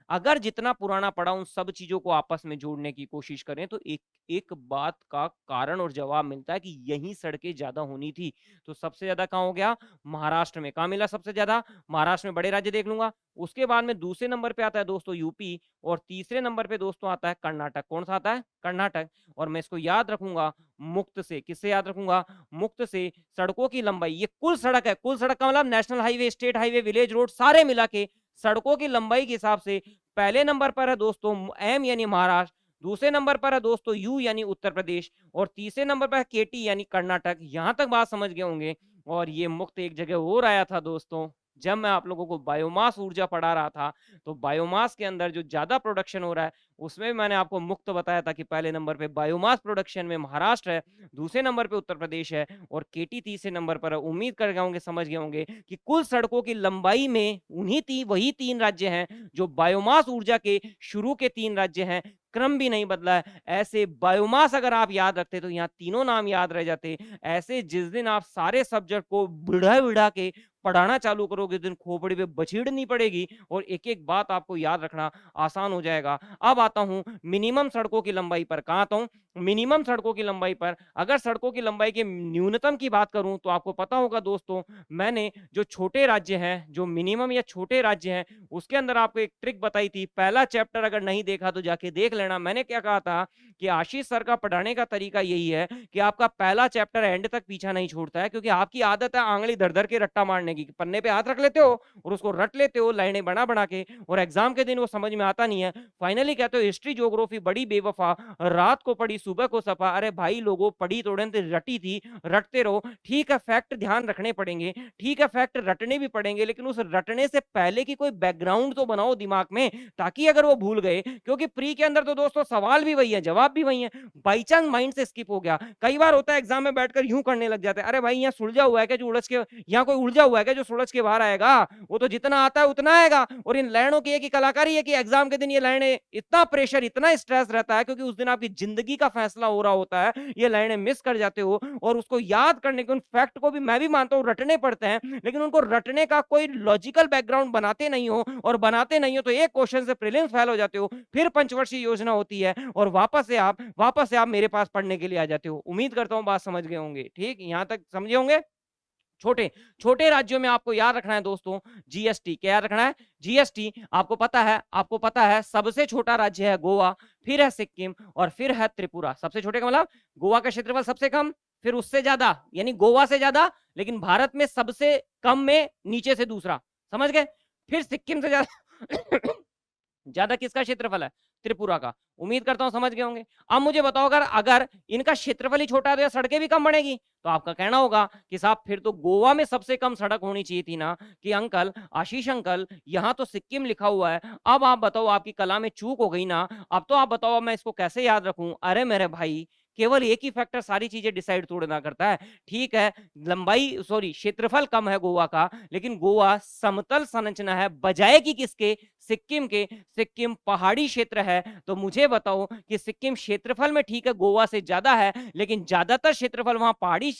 अगर जितना पुराना पड़ा उन सब चीजों को आपस में जोड़ने की कोशिश करें तो एक एक बात का कारण और जवाब मिलता है कि यही सड़कें ज्यादा होनी थी। तो सबसे ज्यादा कहाँ हो गया? महाराष्ट्र में। कहाँ मिला सबसे ज्यादा? महाराष्ट्र में। बड़े राज्य देख लूंगा। उसके बाद में दूसरे नंबर पे आता है दोस्तों यूपी, और तीसरे नंबर पे दोस्तों आता है कर्नाटक। कौन सा आता है? कर्नाटक। और मैं इसको याद रखूंगा मुक्त से। किससे याद रखूंगा? मुक्त से। सड़कों की लंबाई, ये कुल सड़क है, कुल सड़क का मतलब national highway, state highway, village road सारे मिला के सड़कों की लंबाई के हिसाब से पहले नंबर पर है दोस्तों एम यानी महाराष्ट्र, दूसरे नंबर पर है दोस्तों यू यानी उत्तर प्रदेश, और तीसरे नंबर पर है केटी यानी कर्नाटक। यहां तक बात समझ गए होंगे। और ये मुक्त एक जगह और आया था दोस्तों, जब मैं आप लोगों को बायोमास ऊर्जा पढ़ा रहा था, तो बायोमास के अंदर जो ज्यादा प्रोडक्शन हो रहा है उसमें मैंने आपको मुक्त बताया था कि पहले नंबर पे बायोमास प्रोडक्शन में महाराष्ट्र है, दूसरे नंबर पे उत्तर प्रदेश है, और केटी तीसरे नंबर पर है। उम्मीद कर गए होंगे, समझ गए होंगे कि कुल सड़कों की लंबाई में वही तीन राज्य हैं जो बायोमास ऊर्जा के शुरू के तीन राज्य हैं। क्रम भी नहीं बदला है। ऐसे बायोमास अगर आप याद रखते तो यहाँ तीनों नाम याद रह जाते। ऐसे जिस दिन आप सारे सब्जेक्ट को बिढ़ा बिढ़ा के पढ़ाना चालू करोगे, उस दिन खोपड़ी पे बछीड़नी पड़ेगी और एक एक बात आपको याद रखना आसान हो जाएगा। अब आता हूं मिनिमम सड़कों की लंबाई पर। कहां आता हूं? मिनिमम सड़कों की लंबाई पर। अगर सड़कों की लंबाई के न्यूनतम की बात करूं तो आपको पता होगा दोस्तों, मैंने जो छोटे राज्य हैं, जो मिनिमम या छोटे राज्य हैं, उसके अंदर आपको एक ट्रिक बताई थी। पहला चैप्टर अगर नहीं देखा तो जाके देख लेना। मैंने क्या कहा था कि आशीष सर का पढ़ाने का तरीका यही है कि आपका पहला चैप्टर एंड तक पीछा नहीं छोड़ता है, क्योंकि आपकी आदत है आंगली धर धर के रट्टा मारने की। पन्ने पे हाथ रख लेते हो और उसको रट लेते हो लाइनें बना बना के, और एग्जाम के दिन वो समझ में आता नहीं है। फाइनली कहते हो हिस्ट्री ज्योग्राफी बड़ी बेवफा, रात को पढ़ी सुबह को सफा। अरे भाई लोगों, पढ़ी थोड़े रटी थी, रटते रहो। ठीक है, फैक्ट ध्यान रखने पड़ेंगे, ठीक है, फैक्ट रटने भी पड़ेंगे, लेकिन उस रटने से पहले की कोई बैकग्राउंड तो बनाओ दिमाग में, ताकि अगर वो भूल गए, क्योंकि प्री के अंदर तो दोस्तों सवाल भी वही है, जवाब भी वही है, बाई चांस माइंड से स्किप हो गया। कई बार होता है एग्जाम में बैठकर यूं करने लग जाते हैं, अरे भाई यहाँ सुलझा हुआ है क्या जो उलझ के, यहाँ कोई उलझा हुआ है क्या जो सुलझ के बाहर आएगा? वो तो जितना आता है उतना आएगा। और इन लाइनों की एक ही कलाकारी है कि एग्जाम के दिन ये लाइनें, इतना प्रेशर, इतना स्ट्रेस रहता है, क्योंकि उस दिन आपकी जिंदगी का फैसला हो रहा होता है, ये लाइनें मिस कर जाते हो। और उसको याद करने के, उन फैक्ट को भी मैं भी मानता हूँ रटने पड़ते हैं, लेकिन उनको रटने का कोई लॉजिकल बैकग्राउंड बनाते नहीं हो, और बनाते नहीं हो तो एक क्वेश्चन से प्रीलिम्स फेल हो जाते हो, फिर पंचवर्षीय योजना होती है और वापस से आप मेरे पास पढ़ने के लिए आ जाते हो। उम्मीद करता हूँ बात समझ गए होंगे। ठीक, यहां तक समझे होंगे। छोटे छोटे राज्यों में आपको याद रखना है दोस्तों जीएसटी। क्या याद रखना है? जीएसटी। आपको पता है सबसे छोटा राज्य है गोवा, फिर है सिक्किम, और फिर है त्रिपुरा। सबसे छोटे का मतलब गोवा का क्षेत्रफल सबसे कम, फिर उससे ज्यादा यानी गोवा से ज्यादा, लेकिन भारत में सबसे कम में नीचे से दूसरा। समझ गए? फिर सिक्किम से ज्यादा ज्यादा किसका क्षेत्रफल है? त्रिपुरा का। उम्मीद करता हूं समझ गए होंगे। अब मुझे बताओ, अगर इनका क्षेत्रफल ही छोटा है तो या सड़कें भी कम बनेगी? तो आपका कहना होगा कि साहब फिर तो गोवा में सबसे कम सड़क होनी चाहिए थी ना, कि अंकल, आशीष अंकल, यहाँ तो सिक्किम लिखा हुआ है। अब आप बताओ, आपकी कला में चूक हो गई ना। अब तो आप बताओ, मैं इसको कैसे याद रखूं? अरे मेरे भाई, केवल एक ही फैक्टर सारी चीजें डिसाइड थोड़ी ना करता है। ठीक है, क्षेत्रफल कम है गोवा का, लेकिन गोवा समतल संरचना है, बजाय कि किसके? सिक्किम के। सिक्किम पहाड़ी क्षेत्र है। तो मुझे बताओ कि सिक्किम क्षेत्रफल में ठीक है गोवा से ज्यादा है, लेकिन ज्यादातर क्षेत्रफल वहां पहाड़ी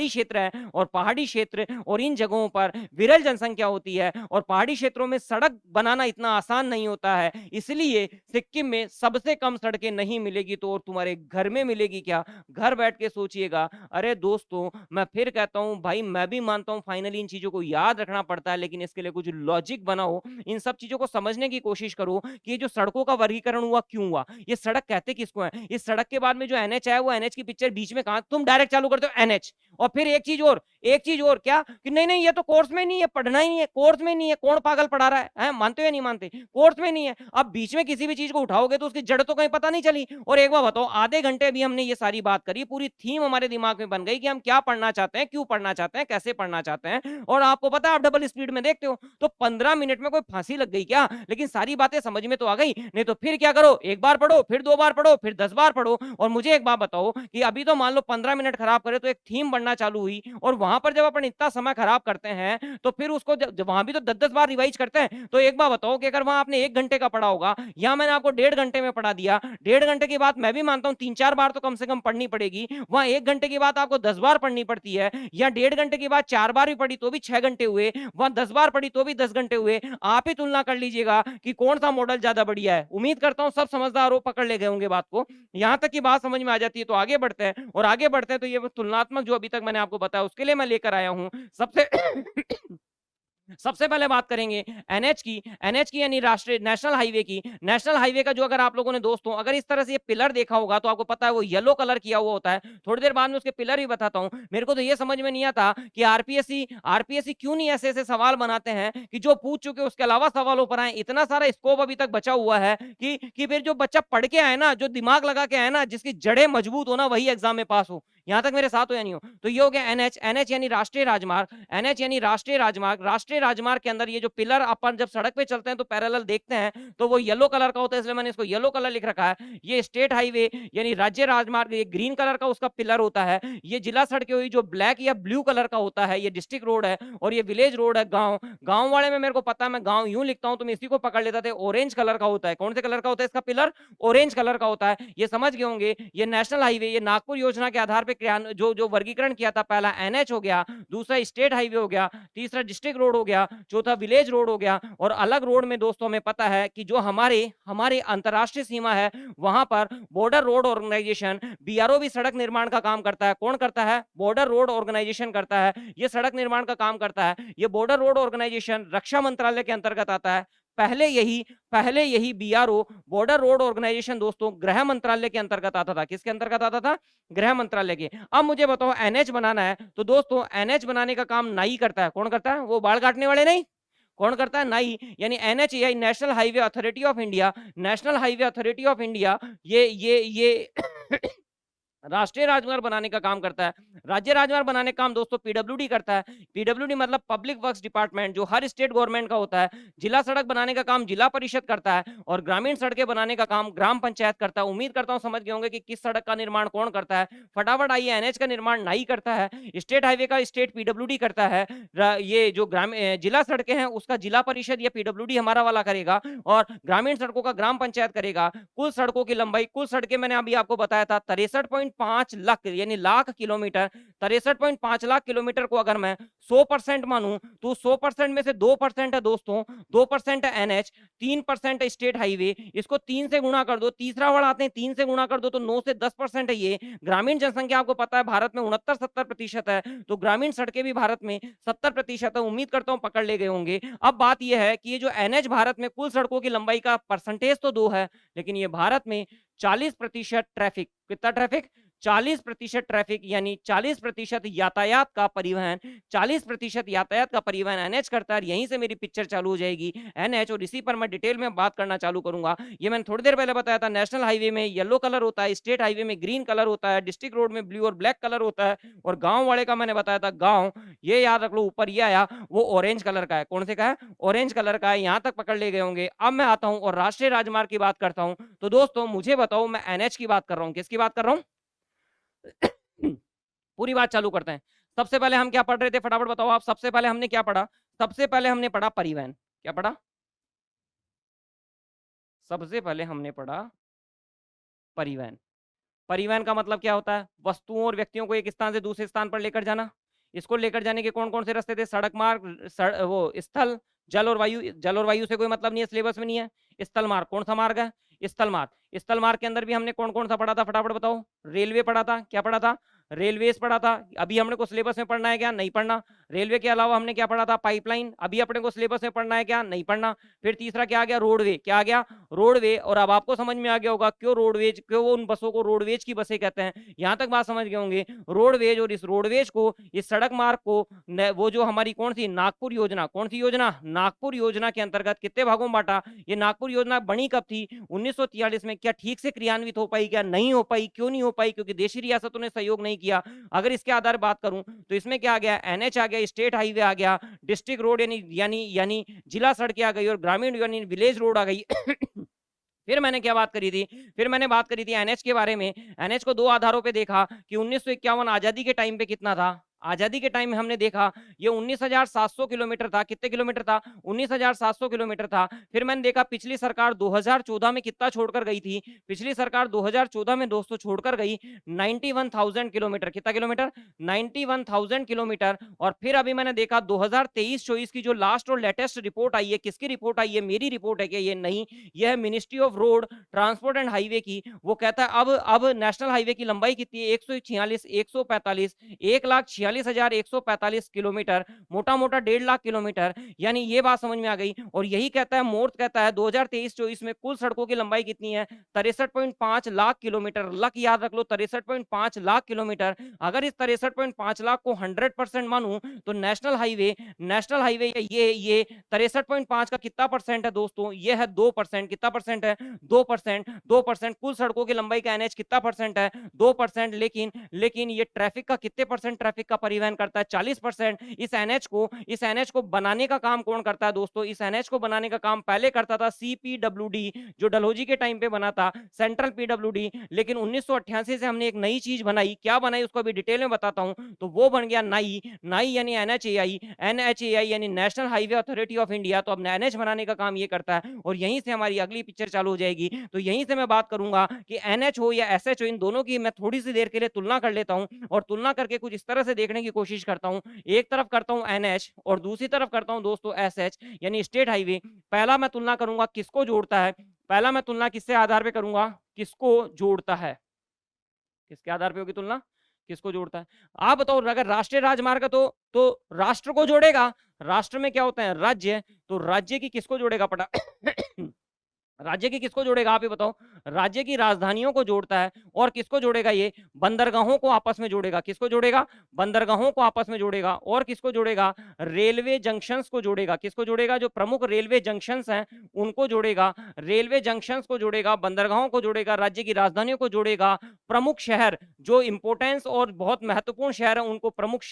क्षेत्र है, और पहाड़ी क्षेत्र और इन जगहों पर विरल जनसंख्या होती है, और पहाड़ी क्षेत्रों में सड़क बनाना इतना आसान नहीं होता है। इसलिए सिक्किम में सबसे कम सड़कें नहीं मिलेगी तो और तुम्हारे घर में मिलेगी क्या? घर बैठ के सोचिएगा। अरे दोस्तों, मैं फिर कहता हूं भाई, मैं भी मानता हूं फाइनली इन चीजों को याद रखना पड़ता है, लेकिन इसके लिए कुछ लॉजिक बनाओ, इन सब चीजों को समझने की कोशिश करो कि ये जो सड़कों का वर्गीकरण हुआ क्यों हुआ, ये सड़क कहते किसको है, इस सड़क के बाद में जो एनएच है वो एनएच की पिक्चर बीच में कहां, तुम डायरेक्ट चालू करते हो एनएच। और फिर एक चीज और क्या कि नहीं नहीं ये तो कोर्स में नहीं है, पढ़ना ही नहीं है, कोर्स में नहीं है, कौन पागल पढ़ा रहा है? मानते हो या नहीं मानते? कोर्स में नहीं है। अब बीच में किसी भी चीज को उठाओगे तो उसकी जड़ तो कहीं पता नहीं चली। और एक बार बताओ, आधे घंटे अभी हमने ये सारी बात करी, पूरी थीम हमारे दिमाग में बन गई कि हम क्या पढ़ना चाहते हैं, क्यों पढ़ना चाहते हैं, कैसे पढ़ना चाहते हैं, और आपको पता है आप डबल स्पीड में देखते हो, तो 15 मिनट में कोई फांसी लग गई क्या? लेकिन सारी बातें समझ में तो आ गई। नहीं तो फिर क्या करो, एक बार पढ़ो, फिर 2 बार पढ़ो, फिर 10 बार पढ़ो। और मुझे एक बात बताओ कि अभी तो मान लो 15 मिनट खराब करे तो एक थीम बनना चलना चालू हुई, और वहां पर जब अपन इतना समय खराब करते हैं तो फिर उसको जब वहां भी तो 10-10 बार रिवाइज करते हैं। तो एक बार बताओ कि अगर वहां आपने 1 घंटे का पढ़ा होगा, या मैंने आपको 1.5 घंटे में पढ़ा दिया, 1.5 घंटे की बात मैं भी मानता हूं 3-4 बार तो कम से कम पढ़नी पड़ेगी, वहां 1 घंटे की बात आपको 10 बार पढ़नी पड़ती है, या 1.5 घंटे की बात 4 बार भी पढ़ी तो भी 6 घंटे हुए, वहां 10 बार पढ़ी तो भी 10 घंटे हुए। आप ही तुलना कर लीजिएगा कि कौन सा मॉडल ज्यादा बढ़िया है। उम्मीद करता हूं सब समझदार हो, पकड़ ले गए होंगे बात को। यहां तक की बात समझ में आ जाती है तो आगे बढ़ते हैं, और आगे बढ़ते हैं तो ये तुलनात्मक जो अभी तक मैंने आपको बताया उसके लिए मैं लेकर आया हूं। सबसे सबसे पहले बात करेंगे एनएच की यानी राष्ट्रीय नेशनल हाईवे की। नेशनल हाईवे का जो अगर आप लोगों ने दोस्तों अगर इस तरह से ये पिलर देखा होगा तो आपको पता है वो येलो कलर किया हुआ होता है। थोड़ी देर बाद में उसके पिलर भी बताता हूं। मेरे को तो ये समझ में नहीं आता कि आरपीएससी क्यों नहीं ऐसे ऐसे सवाल बनाते हैं कि जो पूछ चुके उसके अलावा सवालों पर आए। इतना सारा स्कोप अभी तक बचा हुआ है कि फिर जो बच्चा पढ़ के आए ना, जो दिमाग लगा के आए ना, जिसकी जड़ें मजबूत हो ना, वही एग्जाम में पास हो। यहां तक मेरे साथ हो या नहीं हो? तो ये हो गया एनएच यानी राष्ट्रीय राजमार्ग। एनएच यानी राष्ट्रीय राजमार्ग। राष्ट्रीय राजमार्ग के अंदर ये जो पिलर अपन जब सड़क पे चलते हैं तो पैरेलल देखते हैं तो वो येलो कलर का होता है, इसलिए मैंने इसको येलो कलर लिख रखा है। ये स्टेट हाईवे यानी राज्य राजमार्ग, ये ग्रीन कलर का उसका पिलर होता है। ये जिला सड़कें हुई जो ब्लैक या ब्लू कलर का होता है, ये डिस्ट्रिक्ट रोड है। और ये विलेज रोड है, गांव वाले में मेरे को पता है, मैं गांव यूं लिखता हूं तो मैं इसी को पकड़ लेता था। ऑरेंज कलर का होता है। कौन से कलर का होता है इसका पिलर? ऑरेंज कलर का होता है। ये समझ गए होंगे। ये नेशनल हाईवे, ये नागपुर योजना के आधार पर जो वर्गीकरण किया था, पहला एनएच हो गया, दूसरा स्टेट हाईवे हो गया, तीसरा डिस्ट्रिक्ट रोड हो गया, चौथा विलेज रोड हो गया। और अलग रोड में दोस्तों हमें पता है कि जो हमारे अंतरराष्ट्रीय सीमा है वहां पर बॉर्डर रोड ऑर्गेनाइजेशन बीआरओ भी सड़क निर्माण का काम करता है। कौन करता है? बॉर्डर रोड ऑर्गेनाइजेशन करता है। ये सड़क निर्माण का काम करता है। ये बॉर्डर रोड ऑर्गेनाइजेशन रक्षा मंत्रालय के अंतर्गत आता है। पहले यही बीआरओ बॉर्डर रोड ऑर्गेनाइजेशन दोस्तों गृह मंत्रालय के अंतर्गत आता था। किसके अंतर्गत आता था? गृह मंत्रालय के। अब मुझे बताओ एनएच बनाना है तो दोस्तों एनएच बनाने का काम नाई करता है। कौन करता है? वो बाल काटने वाले नहीं। कौन करता है? नाई। यानी एनएच यानी national highway authority of India. National highway authority of India ये राष्ट्रीय राजमार्ग बनाने का काम करता है। राज्य राजमार्ग बनाने का काम दोस्तों पीडब्ल्यूडी करता है। पीडब्ल्यूडी मतलब पब्लिक वर्क्स डिपार्टमेंट, जो हर स्टेट गवर्नमेंट का होता है। जिला सड़क बनाने का काम जिला परिषद करता है, और ग्रामीण सड़कें बनाने का काम ग्राम पंचायत करता है। उम्मीद करता हूं समझ गए होंगे कि किस सड़क का निर्माण कौन करता है। फटाफट आइए, एनएच का निर्माण नाई करता है, स्टेट हाईवे का स्टेट पीडब्ल्यूडी करता है, ये जो जिला सड़कें हैं उसका जिला परिषद या पीडब्ल्यूडी हमारा वाला करेगा, और ग्रामीण सड़कों का ग्राम पंचायत करेगा। कुल सड़कों की लंबाई, कुल सड़कें मैंने अभी आपको बताया था 63.5 लाख यानी लाख किलोमीटर। 63.5 लाख किलोमीटर को अगर मैं 100% मानूं तो 100% में से 2% है दोस्तों, 2% है एनएच, 3% है स्टेट हाईवे। इसको 3 से गुणा कर दो, तीसरा वर्ड आते हैं 3 से गुणा कर दो तो 9 से 10% है ये। ग्रामीण जनसंख्या आपको पता है भारत में 69-70% है, तो ग्रामीण सड़कें भी भारत में 70% है। उम्मीद करता हूं पकड़ ले गए होंगे। अब बात यह है कि ये जो एनएच भारत में कुल सड़कों की लंबाई का परसेंटेज तो 2 है, लेकिन ये भारत में 40% ट्रैफिक, कितना ट्रैफिक? 40% ट्रैफिक यानी 40% यातायात का परिवहन, 40% यातायात का परिवहन एनएच करता है। यहीं से मेरी पिक्चर चालू हो जाएगी एनएच, और इसी पर मैं डिटेल में बात करना चालू करूंगा। ये मैंने थोड़ी देर पहले बताया था, नेशनल हाईवे में येलो कलर होता है, स्टेट हाईवे में ग्रीन कलर होता है, डिस्ट्रिक्ट रोड में ब्लू और ब्लैक कलर होता है, और गांव वाले का मैंने बताया था गांव, ये याद रख लो, ऊपर ये आया वो ऑरेंज कलर का है। कौन से का है? ऑरेंज कलर का है। यहां तक पकड़ ले गए होंगे। अब मैं आता हूं और राष्ट्रीय राजमार्ग की बात करता हूं। तो दोस्तों मुझे बताओ, मैं एनएच की बात कर रहा हूं, किसकी बात कर रहा हूं? पूरी बात चालू करते हैं। सबसे पहले हम क्या पढ़ रहे थे, फटाफट बताओ आप। सबसे पहले हमने क्या पढ़ा? सबसे पहले हमने पढ़ा परिवहन। क्या पढ़ा? सबसे पहले हमने पढ़ा परिवहन। परिवहन का मतलब क्या होता है? वस्तुओं और व्यक्तियों को एक स्थान से दूसरे स्थान पर लेकर जाना। इसको लेकर जाने के कौन कौन से रास्ते थे? सड़क मार्ग, वो स्थल, जल और वायु। जल और वायु से कोई मतलब नहीं है, सिलेबस में नहीं है। स्थल मार्ग, कौन सा मार्ग है? स्थल मार्ग। स्थल मार्ग के अंदर भी हमने कौन कौन सा पढ़ा था, फटाफट बताओ। रेलवे पढ़ा था। क्या पढ़ा था? रेलवेज पढ़ा था। अभी हमने को सिलेबस में पढ़ना है क्या? नहीं पढ़ना। रेलवे के अलावा हमने क्या पढ़ा था? पाइपलाइन। अभी अपने को सिलेबस में पढ़ना है क्या? नहीं पढ़ना। फिर तीसरा क्या आ गया? रोडवे। क्या आ गया? रोडवे। और अब आपको समझ में आ गया होगा क्यों रोडवेज, क्यों उन बसों को रोडवेज की बसें कहते हैं। यहां तक बात समझ गए होंगे। रोडवेज, और इस रोडवेज को, इस सड़क मार्ग को, वो जो हमारी कौन सी नागपुर योजना, कौन सी योजना? नागपुर योजना के अंतर्गत कितने भागों में बांटा? ये नागपुर योजना बनी कब थी? 1943 में। क्या ठीक से क्रियान्वित हो पाई? क्या नहीं हो पाई? क्यों नहीं हो पाई? क्योंकि देशी रियासतों ने सहयोग नहीं किया। अगर इसके आधार बात करूं तो इसमें क्या आ गया? एनएच आ गया, स्टेट हाईवे आ गया, डिस्ट्रिक्ट रोड यानी यानी यानी जिला सड़कें आ गई, और ग्रामीण यानी विलेज रोड आ गई। फिर मैंने क्या बात करी थी, फिर मैंने बात करी थी एनएच के बारे में। एनएच को दो आधारों पे देखा कि 1951 आजादी के टाइम पे कितना था। आजादी के टाइम में हमने देखा ये 19,700 किलोमीटर था। कितने किलोमीटर था? 19,700 किलोमीटर था। फिर मैंने देखा पिछली सरकार 2014 में कितना छोड़कर गई थी। पिछली सरकार 2014 में दोस्तों छोड़कर गई 91,000 किलोमीटर। कितना किलोमीटर? 91,000 किलोमीटर। और फिर अभी मैंने देखा 2023-24 की जो लास्ट और लेटेस्ट रिपोर्ट आई है, किसकी रिपोर्ट आई है? मेरी रिपोर्ट है क्या? ये नहीं, यह है ministry of road transport and highway की। वो कहता है अब नेशनल हाईवे की लंबाई कितनी है? 146 145 1,46,145 किलोमीटर, मोटा मोटा 1.5 लाख किलोमीटर। यानी ये बात समझ में आ गई। और यही कहता है मोर्थ कहता है 2023-24 में कुल सड़कों की लंबाई कितनी है? 63.5 लाख किलोमीटर। लक याद रख लो, 63.5 लाख किलोमीटर। अगर इस 63.5 लाख को 100% मानूं तो नेशनल हाईवे ये 63.5 का कितना परसेंट है दोस्तों? ये है 2%। कितना परसेंट है? 2%। 2% कुल सड़कों की लंबाई का एनएच कितना परसेंट है? 2%। लेकिन ये ट्रैफिक का कितने परसेंट ट्रैफिक का परिवहन करता है? 40%। इस एनएच को बनाने का काम कौन करता है दोस्तों? इस एनएच को बनाने का काम पहले करता था सीपीडब्ल्यूडी, जो डलहौजी के टाइम पे बना था, सेंट्रल पीडब्ल्यूडी। लेकिन 1988 से हमने एक नई चीज बनाई। क्या बनाई उसको अभी डिटेल में बताता हूं। तो वो बन गया नाई यानी एनएचएआई यानी national highway authority of India. तो अब एनएच बनाने का काम ये करता है। और यहीं से हमारी अगली पिक्चर चालू हो जाएगी। तो यहीं से मैं बात करूंगा कि एनएच हो या एसएच हो, इन दोनों की मैं थोड़ी सी देर के लिए तुलना कर लेता हूं और तुलना करके कुछ इस तरह से देखने की कोशिश करता हूं। एक तरफ करता हूं एनएच और दूसरी तरफ करता हूं दोस्तों एसएच यानी स्टेट हाईवे। पहला मैं तुलना करूंगा किसको जोड़ता है। पहला मैं तुलना किससे आधार पे करूंगा? किसको जोड़ता है। किसके आधार पे होगी तुलना? किसको जोड़ता है? आप बताओ, अगर राष्ट्रीय राजमार्ग तो राष्ट्र को जोड़ेगा। राष्ट्र में क्या होता है? राज्य। तो राज्य की किसको जोड़ेगा पटा राज्य की किसको जोड़ेगा? आप ही बताओ। राज्य की राजधानियों को जोड़ता है। और किसको जोड़ेगा? ये बंदरगाहों को आपस में जोड़ेगा। किसको जोड़ेगा? बंदरगाहों को आपस में जोड़ेगा। और किसको जोड़ेगा? रेलवे जंक्शंस को जोड़ेगा। किसको जोड़ेगा? जो प्रमुख रेलवे जंक्शंस हैं उनको जोड़ेगा। रेलवे जंक्शंस को जोड़ेगा, बंदरगाहों को जोड़ेगा, राज्य की राजधानियों को जोड़ेगा, प्रमुख शहर जो इंपोर्टेंस और बहुत महत्वपूर्ण शहर है उनको, प्रमुख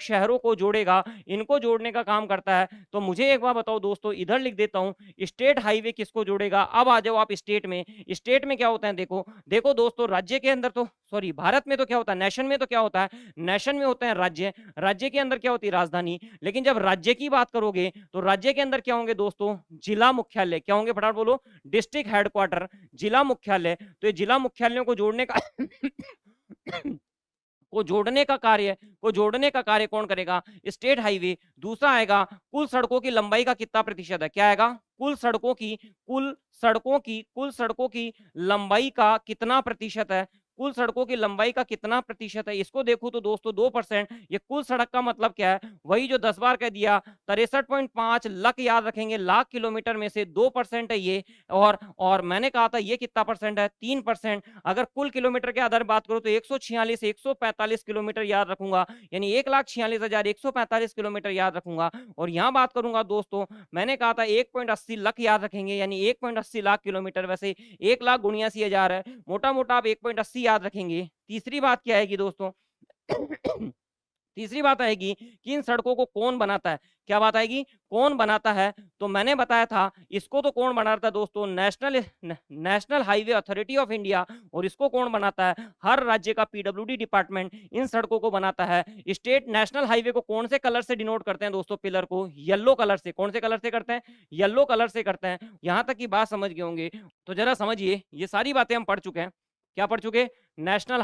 शहरों को जोड़ेगा। इनको जोड़ने का काम करता है। तो मुझे एक बार बताओ दोस्तों, इधर लिख देता हूं स्टेट हाईवे किसको जोड़ेगा। अब आ जाओ आप स्टेट में। स्टेट में क्या होता है? देखो दोस्तों, राज्य के अंदर तो सॉरी भारत में तो क्या होता है? नेशन में तो क्या होता है? नेशन में होता है राज्य। राज्य के अंदर क्या होती है? राजधानी। लेकिन जब राज्य की बात करोगे तो राज्य के अंदर क्या होंगे दोस्तों? जिला मुख्यालय। क्या होंगे फटाफट बोलो? डिस्ट्रिक्ट हेडक्वार्टर, जिला मुख्यालय। तो ये जिला मुख्यालयों को जोड़ने का को जोड़ने का कार्य कौन करेगा? State highway. दूसरा आएगा कुल सड़कों की लंबाई का कितना प्रतिशत है? क्या आएगा? कुल सड़कों की लंबाई का कितना प्रतिशत है? कुल सड़कों की लंबाई का कितना प्रतिशत है? इसको देखो तो दोस्तों 2%। ये कुल सड़क का मतलब क्या है? वही जो 10 बार कह दिया, 63.5 लाख याद रखेंगे, लाख किलोमीटर में से 2% है ये। और मैंने कहा था ये कितना परसेंट है? 3%। अगर कुल किलोमीटर के आधार बात करो तो 146 किलोमीटर याद रखूंगा, यानी 1,46,145 किलोमीटर याद रखूंगा। और यहां बात करूंगा दोस्तों, मैंने कहा था 1.80 लाख याद रखेंगे, यानी 1.80 लाख किलोमीटर। वैसे 1 लाख गुणिया 80,000 है, मोटा मोटा आप 1.80 याद रखेंगे। तीसरी बात क्या आएगी दोस्तों? तीसरी बात आएगी कि इन सड़कों को कौन बनाता है। क्या बात आएगी? कौन बनाता है? तो मैंने बताया था इसको तो कौन बनाता है दोस्तों? National highway authority of India. और इसको कौन बनाता है? हर राज्य का पीडब्ल्यूडी डिपार्टमेंट इन सड़कों को बनाता है। स्टेट नेशनल हाईवे को कौन से कलर से डिनोट करते हैं दोस्तों? पिलर को येलो कलर से। कौन से कलर से करते हैं? येलो कलर से करते हैं। यहां तक की बात समझ गए होंगे। तो जरा समझिए, ये सारी बातें हम पढ़ चुके हैं। क्या पढ़ चुके? नेशनल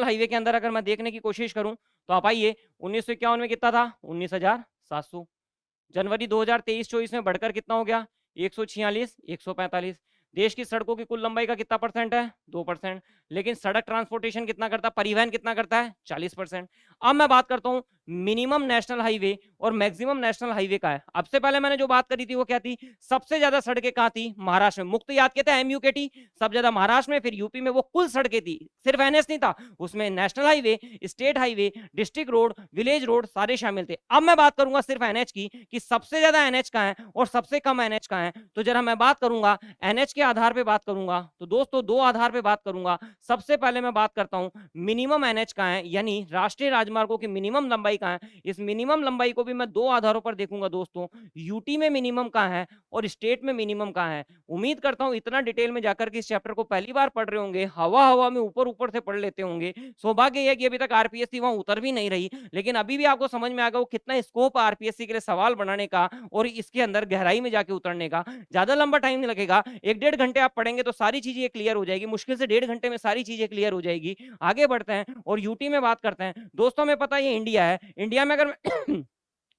हाईवे के अंदर अगर मैं देखने की कोशिश करूं तो आप आइए, 1951 में कितना था? 19,700। जनवरी 2023-24 में बढ़कर कितना हो गया? 146 145। देश की सड़कों की कुल लंबाई का कितना परसेंट है? 2%। लेकिन सड़क ट्रांसपोर्टेशन कितना करता है? परिवहन कितना करता है? 40%। अब मैं बात करता हूं मिनिमम नेशनल हाईवे और मैक्सिमम नेशनल हाईवे का है। अब से पहले मैंने जो बात करी थी वो क्या थी? सबसे ज्यादा सड़कें कहां थी? महाराष्ट्र में। मुक्त याद कहते हैं MUKT, सब ज्यादा महाराष्ट्र में, फिर यूपी में। वो कुल सड़कें थी, सिर्फ एनएच नहीं था उसमें। National highway, state highway, district road, village road सारे शामिल थे। अब मैं बात करूंगा सिर्फ एनएच की कि सबसे ज्यादा एनएच कहां है और सबसे कम एनएच कहां है। तो जरा मैं बात करूंगा एनएच के आधार पे बात करूंगा। तो दोस्तों दो आधार पे बात करूंगा। सबसे पहले मैं बात करता हूं मिनिमम एनएच कहां है, यानी राष्ट्रीय राजमार्गों की मिनिमम लंबाई कहाँ है, इस मिनिमम लंबाई को भी मैं 2 आधारों पर देखूंगा दोस्तों, यूटी में मिनिमम कहाँ है और स्टेट में मिनिमम कहाँ है। उम्मीद करता हूं इतना डिटेल में जाकर के इस चैप्टर को पहली बार पढ़ रहे होंगे, हवा हवा में ऊपर ऊपर से पढ़ लेते होंगे। सौभाग्य यह कि अभी तक आरपीएससी वहां उतर भी नहीं रही, लेकिन अभी भी आपको समझ में आ गया वो कितना स्कोप आरपीएससी के लिए सवाल बनाने का और इसके अंदर गहराई में जाके उतरने का। ज्यादा लंबा टाइम नहीं लगेगा, 1-1.5 घंटे आप पढ़ेंगे तो सारी चीजें क्लियर हो जाएगी, मुश्किल से 1.5 घंटे में सारी चीजें क्लियर हो जाएगी। आगे बढ़ते हैं और यूटी में बात करते हैं दोस्तों। हमें पता है ये इंडिया है, इंडिया में अगर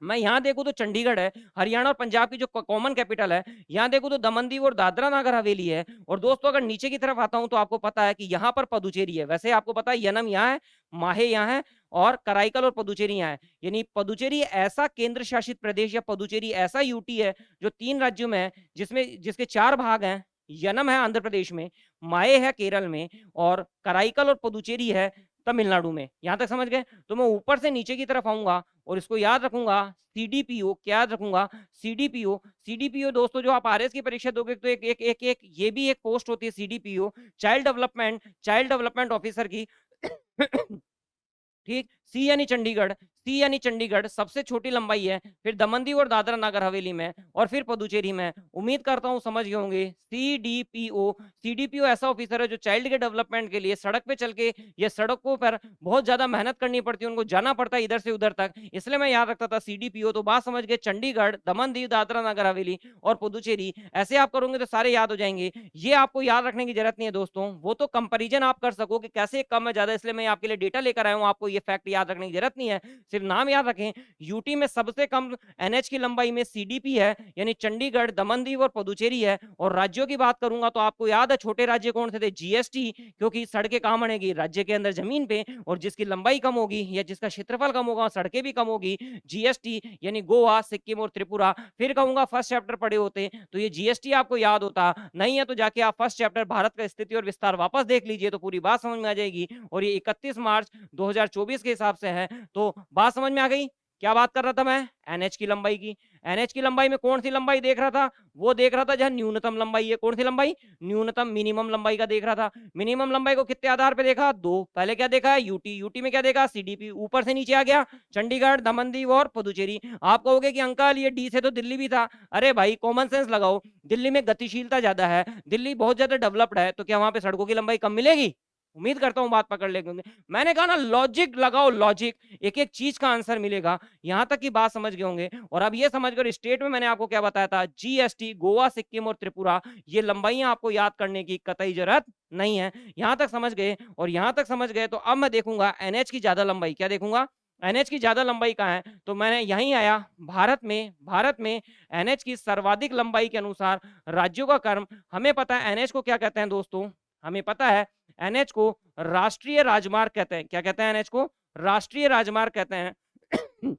मैं यहाँ देखूं तो चंडीगढ़ है, हरियाणा और पंजाब की जो कॉमन कैपिटल है। यहाँ देखूं तो दमन दीव और दादरा नगर हवेली है। और दोस्तों अगर नीचे की तरफ आता हूं तो आपको पता है कि यहाँ पर पुदुचेरी है। वैसे आपको पता है यनम यहाँ है, माहे यहाँ है और कराईकल और पुदुचेरी यहाँ है। यानी पुदुचेरी ऐसा केंद्र शासित प्रदेश या पुदुचेरी ऐसा यूटी है जो 3 राज्यों में है, जिसके 4 भाग हैं। यनम है आंध्र प्रदेश में, माहे है केरल में और कराईकल और पुदुचेरी है तमिलनाडु में। यहां तक समझ गए? तो मैं ऊपर से नीचे की तरफ आऊंगा और इसको याद रखूंगा सीडीपीओ। क्या याद रखूंगा? सीडीपीओ। सीडीपीओ दोस्तों जो आप आरएस की परीक्षा दोगे तो एक ये भी एक पोस्ट होती है सीडीपीओ, चाइल्ड डेवलपमेंट ऑफिसर की। ठीक, सी यानी चंडीगढ़, सी यानी चंडीगढ़ सबसे छोटी लंबाई है, फिर दमन दीव और दादरा नगर हवेली में और फिर पुदुचेरी में। उम्मीद करता हूं समझ गए होंगे। सीडीपीओ, सीडीपीओ ऐसा ऑफिसर है जो चाइल्ड के डेवलपमेंट के लिए सड़क पे चल के या सड़कों पर बहुत ज्यादा मेहनत करनी पड़ती है, उनको जाना पड़ता है इधर से उधर तक, इसलिए मैं याद रखता था सीडीपीओ। तो बात समझ गए, चंडीगढ़, दमन दीव, दादरा नगर हवेली और पुदुचेरी। ऐसे आप करोगे तो सारे याद हो जाएंगे। ये आपको याद रखने की जरूरत नहीं है दोस्तों, वो तो कंपेरिजन आप कर सको कि कैसे कम है ज्यादा, इसलिए मैं आपके लिए डेटा लेकर आया हूं। आपको ये फैक्ट याद रखने की जरूरत नहीं है, सिर्फ नाम याद रखें। यूटी में सबसे कम एनएच की लंबाई में सीडीपी है, यानी चंडीगढ़, दमन दीव और पुदुचेरी है। और राज्यों की बात करूंगा तो आपको याद है छोटे राज्य कौन से थे? जीएसटी, क्योंकि सड़कें कहां बनेगी? राज्य के अंदर जमीन पे, और जिसकी लंबाई कम होगी या जिसका क्षेत्रफल कम होगा सड़कें भी कम होगी। जीएसटी यानी गोवा, सिक्किम और त्रिपुरा। फिर कहूंगा फर्स्ट चैप्टर पढ़े होते तो ये जीएसटी आपको याद होता, नहीं है तो जाके आप फर्स्ट चैप्टर भारत का स्थिति और विस्तार वापस देख लीजिए तो पूरी बात समझ में आ जाएगी। और ये 31 मार्च 2024 के हिसाब से है। तो बात समझ में आ गई? क्या बात कर रहा था मैं? एनएच की लंबाई की। एनएच की लंबाई में कौन सी लंबाई देख रहा था? वो देख रहा था जहां न्यूनतम लंबाई है। कौन सी लंबाई? न्यूनतम, मिनिमम लंबाई का देख रहा था। मिनिमम लंबाई को कितने आधार पे देखा? 2। पहले क्या देखा है? यूटी। यूटी में क्या देखा? सीडीपी। ऊपर से नीचे आ गया चंडीगढ़, दमन दीव और पुदुचेरी। आप कहोगे कि अंकल ये डी से तो दिल्ली भी था। अरे भाई कॉमन सेंस लगाओ, दिल्ली में गतिशीलता ज्यादा है, दिल्ली बहुत ज्यादा डेवलप्ड है, तो क्या वहां पे सड़कों की लंबाई कम मिलेगी? उम्मीद करता हूं बात पकड़ लेंगे। मैंने कहा ना लॉजिक लगाओ, लॉजिक, एक एक चीज का आंसर मिलेगा। यहां तक की बात समझ गए होंगे। और अब ये समझ कर स्टेट में मैंने आपको क्या बताया था? जीएसटी, गोवा, सिक्किम और त्रिपुरा। ये लंबाइयां आपको याद करने की कतई जरूरत नहीं है। यहां तक समझ गए? और यहां तक समझ गए तो अब मैं देखूंगा एनएच की ज्यादा लंबाई। क्या देखूंगा? एनएच की ज्यादा लंबाई कहाँ है? तो मैंने यहीं आया भारत में एनएच की सर्वाधिक लंबाई के अनुसार राज्यों का क्रम। हमें पता है एनएच को क्या कहते हैं दोस्तों? हमें पता है एनएच को राष्ट्रीय राजमार्ग कहते हैं। क्या कहते हैं? एनएच को राष्ट्रीय राजमार्ग कहते हैं।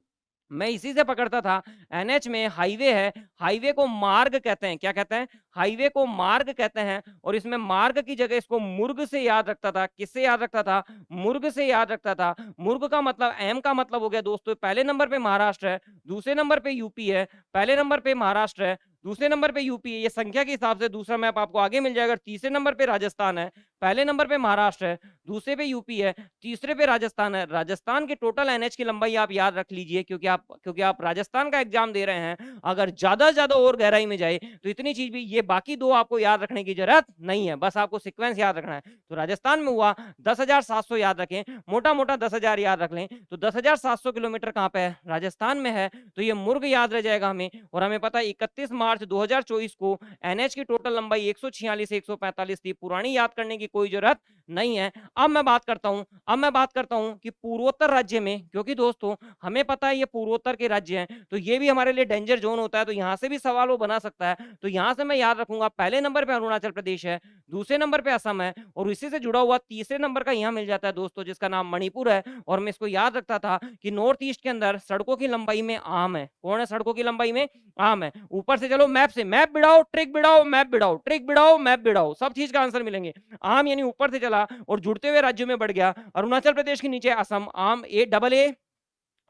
मैं इसी से पकड़ता था। एनएच में हाईवे है, हाईवे को मार्ग कहते हैं। क्या कहते हैं? हाईवे को मार्ग कहते हैं। और इसमें मार्ग की जगह इसको मुर्ग से याद रखता था। किससे याद रखता था? मुर्ग से याद रखता था। मुर्ग का मतलब, एम का मतलब हो गया दोस्तों, पहले नंबर पे महाराष्ट्र है, दूसरे नंबर पे यूपी है, पहले नंबर पे महाराष्ट्र है, दूसरे नंबर पे यूपी है। ये संख्या के हिसाब से दूसरा मैप आपको आगे मिल जाएगा। तीसरे नंबर पे राजस्थान है, पहले नंबर पे महाराष्ट्र है, दूसरे पे यूपी है, तीसरे पे राजस्थान है। राजस्थान की टोटल एनएच की लंबाई आप याद रख लीजिए, क्योंकि आप राजस्थान का एग्जाम दे रहे हैं। अगर ज्यादा और गहराई में जाए तो इतनी चीज भी, ये बाकी दो आपको याद रखने की जरूरत नहीं है, बस आपको सीक्वेंस याद रखना है। तो राजस्थान में हुआ 10,700 याद रखें, मोटा मोटा 10,000 याद रख लें। तो 10,700 किलोमीटर कहां पे है? राजस्थान में है। तो ये मुर्ग याद रह जाएगा हमें। और हमें पता है 31 मार्च 2024 को एनएच की टोटल लंबाई 146 से 145 थी। पुरानी याद करने की कोई जरूरत नहीं है। अब मैं बात करता हूं कि पूर्वोत्तर राज्य में, क्योंकि दोस्तों हमें पता है ये पूर्वोत्तर के राज्य हैं, तो ये भी हमारे लिए डेंजर जोन होता है। तो यहां से भी सवाल वो बना सकता है। तो यहां से मैं याद रखूंगा पहले नंबर पे अरुणाचल प्रदेश है, दूसरे नंबर पे असम है, और इसी से जुड़ा हुआ तीसरे नंबर का यहां मिल जाता है दोस्तों, जिसका नाम मणिपुर है। और मैं इसको याद रखता था कि नॉर्थ ईस्ट के अंदर सड़कों की लंबाई में आम है। कौन है सड़कों की लंबाई में? आम है। ऊपर से चलो मैप से, मैप बिड़ाओ, ट्रिक बिड़ाओ, मैप बिड़ाओ, ट्रिक बिड़ाओ, मैप बिड़ाओ, सब चीज का आंसर मिलेंगे। आम यानी ऊपर से चला और जुड़ते हुए राज्यों में बढ़ गया। अरुणाचल प्रदेश के नीचे असम, आम, A double A,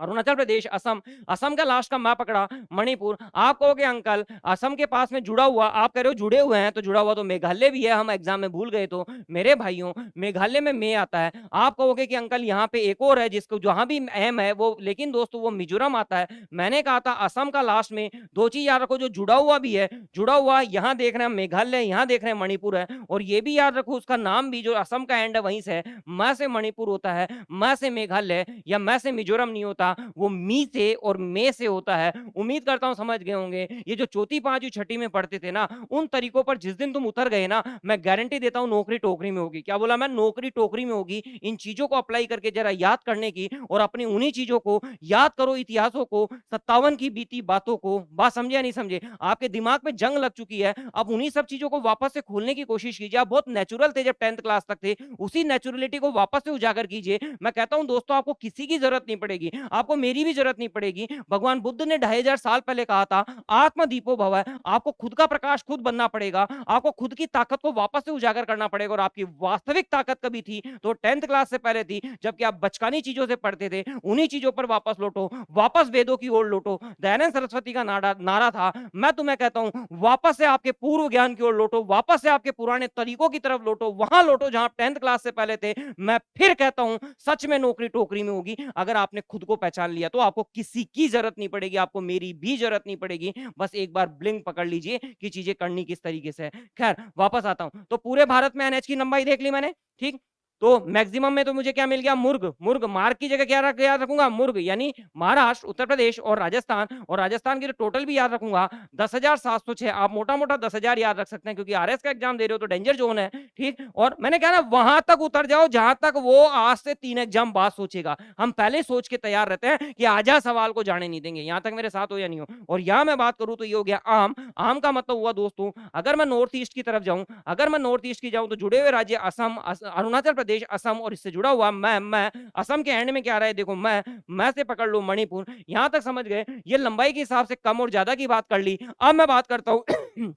Arunachal Pradesh, Assam, Assam का लास्ट का मैं पकड़ा मणिपुर। आप कहोगे अंकल असम के पास में जुड़ा हुआ, आप कह रहे हो जुड़े हुए हैं, तो जुड़ा हुआ तो मेघालय भी है, हम एग्जाम में भूल गए। तो मेरे भाइयों मेघालय में मे आता है। आप कहोगे कि अंकल यहाँ पे एक और है जिसको जहां भी एम है वो, लेकिन दोस्तों वो मिजोरम आता है। मैंने कहा था असम का लास्ट में। दो चीज याद रखो, जो जुड़ा हुआ भी है, जुड़ा हुआ यहाँ देख रहे हैं मेघालय, यहाँ देख रहे हैं मणिपुर है। और ये भी याद रखो उसका नाम भी जो असम का एंड है वहीं से है, म से मणिपुर होता है, म से मेघालय या म से मिजोरम नहीं होता, वो मी से और मे से होता है। उम्मीद करता हूं समझ गए होंगे। ये जो चौथी पांचवी छठी में पढ़ते थे ना, उन तरीकों पर जिस दिन तुम उतर गए ना, मैं गारंटी देता हूं नौकरी टोकरी में होगी। क्या बोला मैं? नौकरी टोकरी में होगी। इन चीजों को अप्लाई करके जरा याद करने की, और अपनी उन्हीं चीजों को याद करो, इतिहासों को, 57 की बीती बातों को। बात समझे या नहीं समझे? आपके दिमाग में जंग लग चुकी है, अब उन्हीं सब चीजों को वापस से खोलने की कोशिश कीजिए। आप बहुत नेचुरल थे जब 10th क्लास तक थे, उसी नेचुरलिटी को वापस से उजागर कीजिए। मैं कहता हूं दोस्तों आपको किसी की जरूरत नहीं पड़ेगी, आपको मेरी भी जरूरत नहीं पड़ेगी। भगवान बुद्ध ने 2500 साल पहले कहा था आत्मदीपो भव। आपको खुद का प्रकाश खुद बनना पड़ेगा, आपको खुद की ताकत को वापस से उजागर करना पड़ेगा। और आपकी वास्तविक ताकत कभी थी तो 10th क्लास से पहले थी, जबकि आप बचकानी चीजों से पढ़ते थे। उन्हीं चीजों पर वापस लौटो, वापस वेदों की ओर लौटो। दयानंद सरस्वती का नारा था, मैं तुम्हें कहता हूं वापस से आपके पूर्व ज्ञान की ओर लौटो, वापस से आपके पुराने तरीकों की तरफ लौटो, वहां लौटो जहां 10th क्लास से पहले थे। मैं फिर कहता हूं सच में नौकरी टोकरी में होगी। अगर आपने खुद को पहचान लिया तो आपको किसी की जरूरत नहीं पड़ेगी, आपको मेरी भी जरूरत नहीं पड़ेगी। बस एक बार ब्लिंक पकड़ लीजिए कि चीजें करनी किस तरीके से है। खैर वापस आता हूं, तो पूरे भारत में एनएच की लंबाई देख ली मैंने, ठीक। तो मैक्सिमम में तो मुझे क्या मिल गया? मुर्ग। मुर्ग मार्ग की जगह क्या याद रखूंगा? मुर्ग, यानी महाराष्ट्र, उत्तर प्रदेश और राजस्थान। और राजस्थान की तो टोटल भी याद रखूंगा 10,706। आप मोटा मोटा 10,000 याद रख सकते हैं, क्योंकि आरएस का एग्जाम दे रहे हो तो डेंजर जोन है, ठीक। और मैंने कहा ना वहां तक उतर जाओ जहां तक वो आज से 3 एग्जाम बाद सोचेगा। हम पहले सोच के तैयार रहते हैं कि आजा सवाल को जाने नहीं देंगे। यहां तक मेरे साथ हो या नहीं हो? और यहां मैं बात करूं तो ये हो गया आम। आम का मतलब हुआ दोस्तों, अगर मैं नॉर्थ ईस्ट की तरफ जाऊं, अगर मैं नॉर्थ ईस्ट की जाऊं तो जुड़े हुए राज्य असम, अरुणाचल प्रदेश, असम, और इससे जुड़ा हुआ मैं। असम के एंड में क्या रहा है देखो, मैं से पकड़ लो मणिपुर। यहां तक समझ गए? ये लंबाई के हिसाब से कम और ज्यादा की बात कर ली। अब मैं बात करता हूं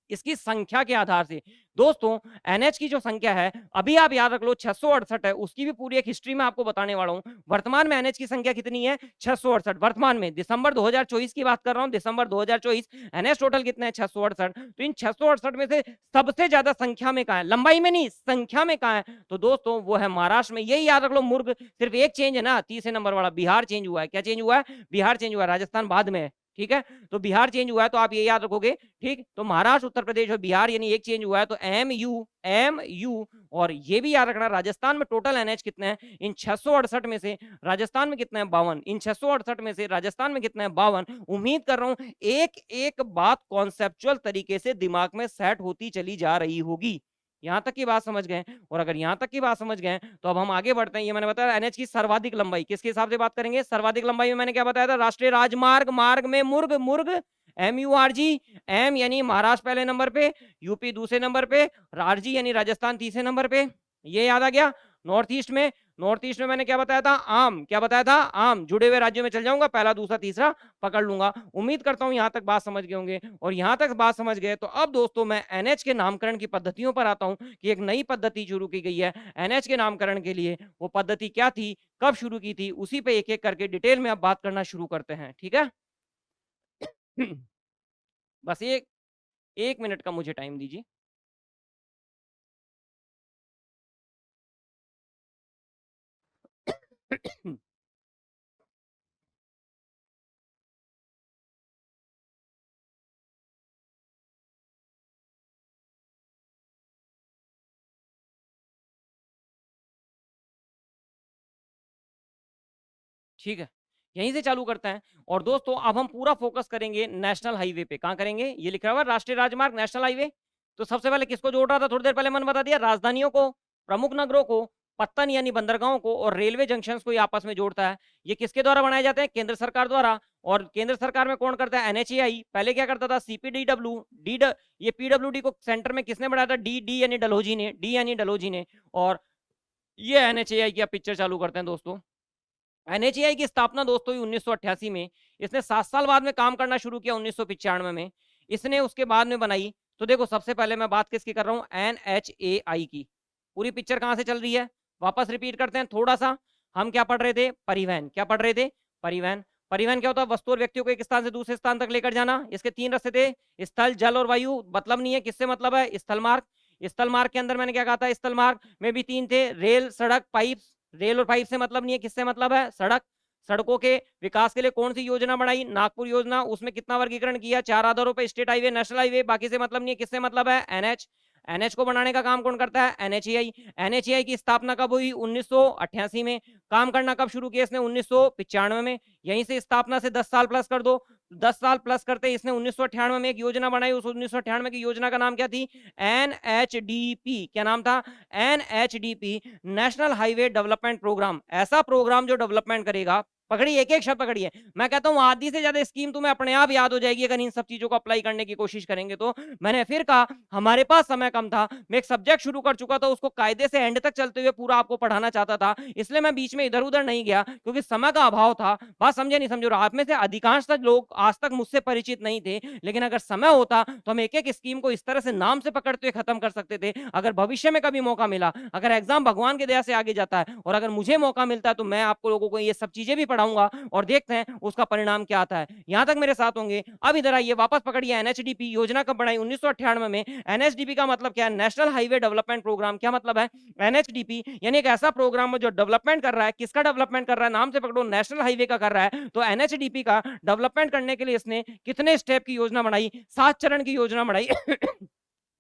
इसकी संख्या के आधार से। दोस्तों एनएच की जो संख्या है, अभी आप याद रख लो 668 है, उसकी भी पूरी एक हिस्ट्री में आपको बताने वाला हूं। वर्तमान में एनएच की संख्या कितनी है? 668 वर्तमान में, दिसंबर 2024 की बात कर रहा हूं, दिसंबर 2024। एनएच टोटल कितना है? 668। तो इन 668 में से सबसे ज्यादा संख्या में कहां है? लंबाई में नहीं, संख्या में कहां है? तो दोस्तों वो है महाराष्ट्र में। यही याद रख लो। मुर्ग सिर्फ एक चेंज है ना, तीसरे नंबर वाला, बिहार चेंज हुआ है। क्या चेंज हुआ है? बिहार चेंज हुआ है, राजस्थान बाद में है, ठीक है। तो बिहार चेंज हुआ है, तो आप ये याद रखोगे, ठीक। तो महाराष्ट्र, उत्तर प्रदेश और बिहार यानी एक चेंज हुआ है, तो एम यू। और ये भी याद रखना राजस्थान में टोटल एनएच कितने हैं? इन 668 में से राजस्थान में कितना है? 52। इन 668 में से राजस्थान में कितना है? 52। उम्मीद कर रहा हूं एक एक बात कॉन्सेप्चुअल तरीके से दिमाग में सेट होती चली जा रही होगी। यहां तक की बात समझ गए? और अगर यहां तक की बात समझ गए तो अब हम आगे बढ़ते हैं। ये मैंने बताया एनएच की सर्वाधिक लंबाई, किसके हिसाब से बात करेंगे? सर्वाधिक लंबाई में मैंने क्या बताया था? राष्ट्रीय राजमार्ग, मार्ग में मुर्ग, मुर्ग MURG। एम यानी महाराष्ट्र पहले नंबर पे, यूपी दूसरे नंबर पे, आरजी यानी राजस्थान तीसरे नंबर पे। ये याद आ गया। नॉर्थ ईस्ट में, नॉर्थ ईस्ट में मैंने क्या बताया था? आम। क्या बताया था? आम। जुड़े हुए राज्यों में चल जाऊंगा, पहला दूसरा तीसरा पकड़ लूंगा। उम्मीद करता हूं यहां तक बात समझ गए होंगे। और यहां तक बात समझ गए तो अब दोस्तों मैं एनएच के नामकरण की पद्धतियों पर आता हूं कि एक नई पद्धति शुरू की गई है एनएच के नामकरण के लिए। वो पद्धति क्या थी, कब शुरू की थी, उसी पे एक एक करके डिटेल में अब बात करना शुरू करते हैं, ठीक है। बस एक मिनट का मुझे टाइम दीजिए। ठीक है, यहीं से चालू करते हैं। और दोस्तों अब हम पूरा फोकस करेंगे नेशनल हाईवे पे। कहां करेंगे? ये लिखा हुआ राष्ट्रीय राजमार्ग, नेशनल हाईवे। तो सबसे पहले किसको जोड़ रहा था? थोड़ी देर पहले मैंने बता दिया, राजधानियों को, प्रमुख नगरों को, पत्तन यानी बंदरगाहों को, और रेलवे जंक्शन को ये आपस में जोड़ता है। ये किसके द्वारा बनाए जाते हैं? केंद्र सरकार द्वारा। और केंद्र सरकार में कौन करता है? एनएचएआई। पहले क्या करता था? सीपीडीडब्ल्यू। ये पीडब्ल्यूडी को सेंटर में किसने बनाया था? डी यानी डलहौजी ने, डी यानी डलहौजी ने। और ये एनएचएआई की आप पिक्चर चालू करते हैं दोस्तों। एनएचएआई की स्थापना दोस्तों 1988 में। इसने 7 साल बाद में काम करना शुरू किया 1995 में। इसने उसके बाद में बनाई। तो देखो सबसे पहले मैं बात किसकी कर रहा हूं? एनएचएआई की। पूरी पिक्चर कहां से चल रही है? वापस रिपीट करते हैं थोड़ा सा। हम क्या पढ़ रहे थे? परिवहन। क्या पढ़ रहे थे? परिवहन। परिवहन क्या होता है? वस्तु और व्यक्तियों को एक स्थान से दूसरे स्थान तक लेकर जाना। इसके 3 रास्ते थे, स्थल, जल और वायु। मतलब नहीं है, किससे मतलब है? स्थल मार्ग। स्थल मार्ग के अंदर मैंने क्या कहा था? स्थल मार्ग में भी 3 थे, रेल, सड़क, पाइप। रेल और पाइप से मतलब नहीं है, किससे मतलब है? सड़क। सड़कों के विकास के लिए कौन सी योजना बनाई? नागपुर योजना। उसमें कितना वर्गीकरण किया? 4 आधारों पर, स्टेट हाईवे, नेशनल हाईवे। बाकी से मतलब नहीं है, किससे मतलब है? एनएच। एनएच को बनाने का काम कौन करता है? एनएचएआई। एनएचएआई की स्थापना कब हुई? 1988 में। काम करना कब शुरू किया इसने? 1995 में। यहीं से स्थापना से 10 साल प्लस कर दो। 10 साल प्लस करते इसने 1998 में एक योजना बनाई। उस 1998 की योजना का नाम क्या थी? एनएचडीपी। क्या नाम था? NHDP, national highway development programme. ऐसा प्रोग्राम जो डेवलपमेंट करेगा, पकड़िए, एक एक शब्द पकड़िए। मैं कहता हूं आधी से ज्यादा स्कीम तुम्हें अपने आप याद हो जाएगी अगर इन सब चीजों को अप्लाई करने की कोशिश करेंगे तो। मैंने फिर कहा, हमारे पास समय कम था, मैं एक सब्जेक्ट शुरू कर चुका था, उसको कायदे से एंड तक चलते हुए पूरा आपको पढ़ाना चाहता था, इसलिए मैं बीच में इधर उधर नहीं गया, क्योंकि समय का अभाव था। बात समझे नहीं समझो? आप में से अधिकांश लोग आज तक मुझसे परिचित नहीं थे, लेकिन अगर समय होता तो हम एक एक स्कीम को इस तरह से नाम से पकड़ते हुए खत्म कर सकते थे। अगर भविष्य में कभी मौका मिला, अगर एग्जाम भगवान की दया से आगे जाता है और अगर मुझे मौका मिलता है, तो मैं आपको लोगों को ये सब चीजें भी पढ़ाऊंगा और देखते हैं उसका परिणाम क्या आता है। यहां तक मेरे साथ होंगे। अब इधर आइए, वापस पकड़िए। एनएचडीपी योजना कब बनाई? 1998 में। एनएचडीपी का मतलब क्या है? National highway development programme. क्या मतलब है? एनएचडीपी यानी एक ऐसा प्रोग्राम जो डेवलपमेंट कर रहा है। किसका डेवलपमेंट कर रहा है? नाम से पकड़ो, नेशनल हाईवे का कर रहा है। तो एनएचडीपी का डेवलपमेंट करने के लिए इसने कितने स्टेप की योजना बनाई? 7 चरण की योजना बनाई।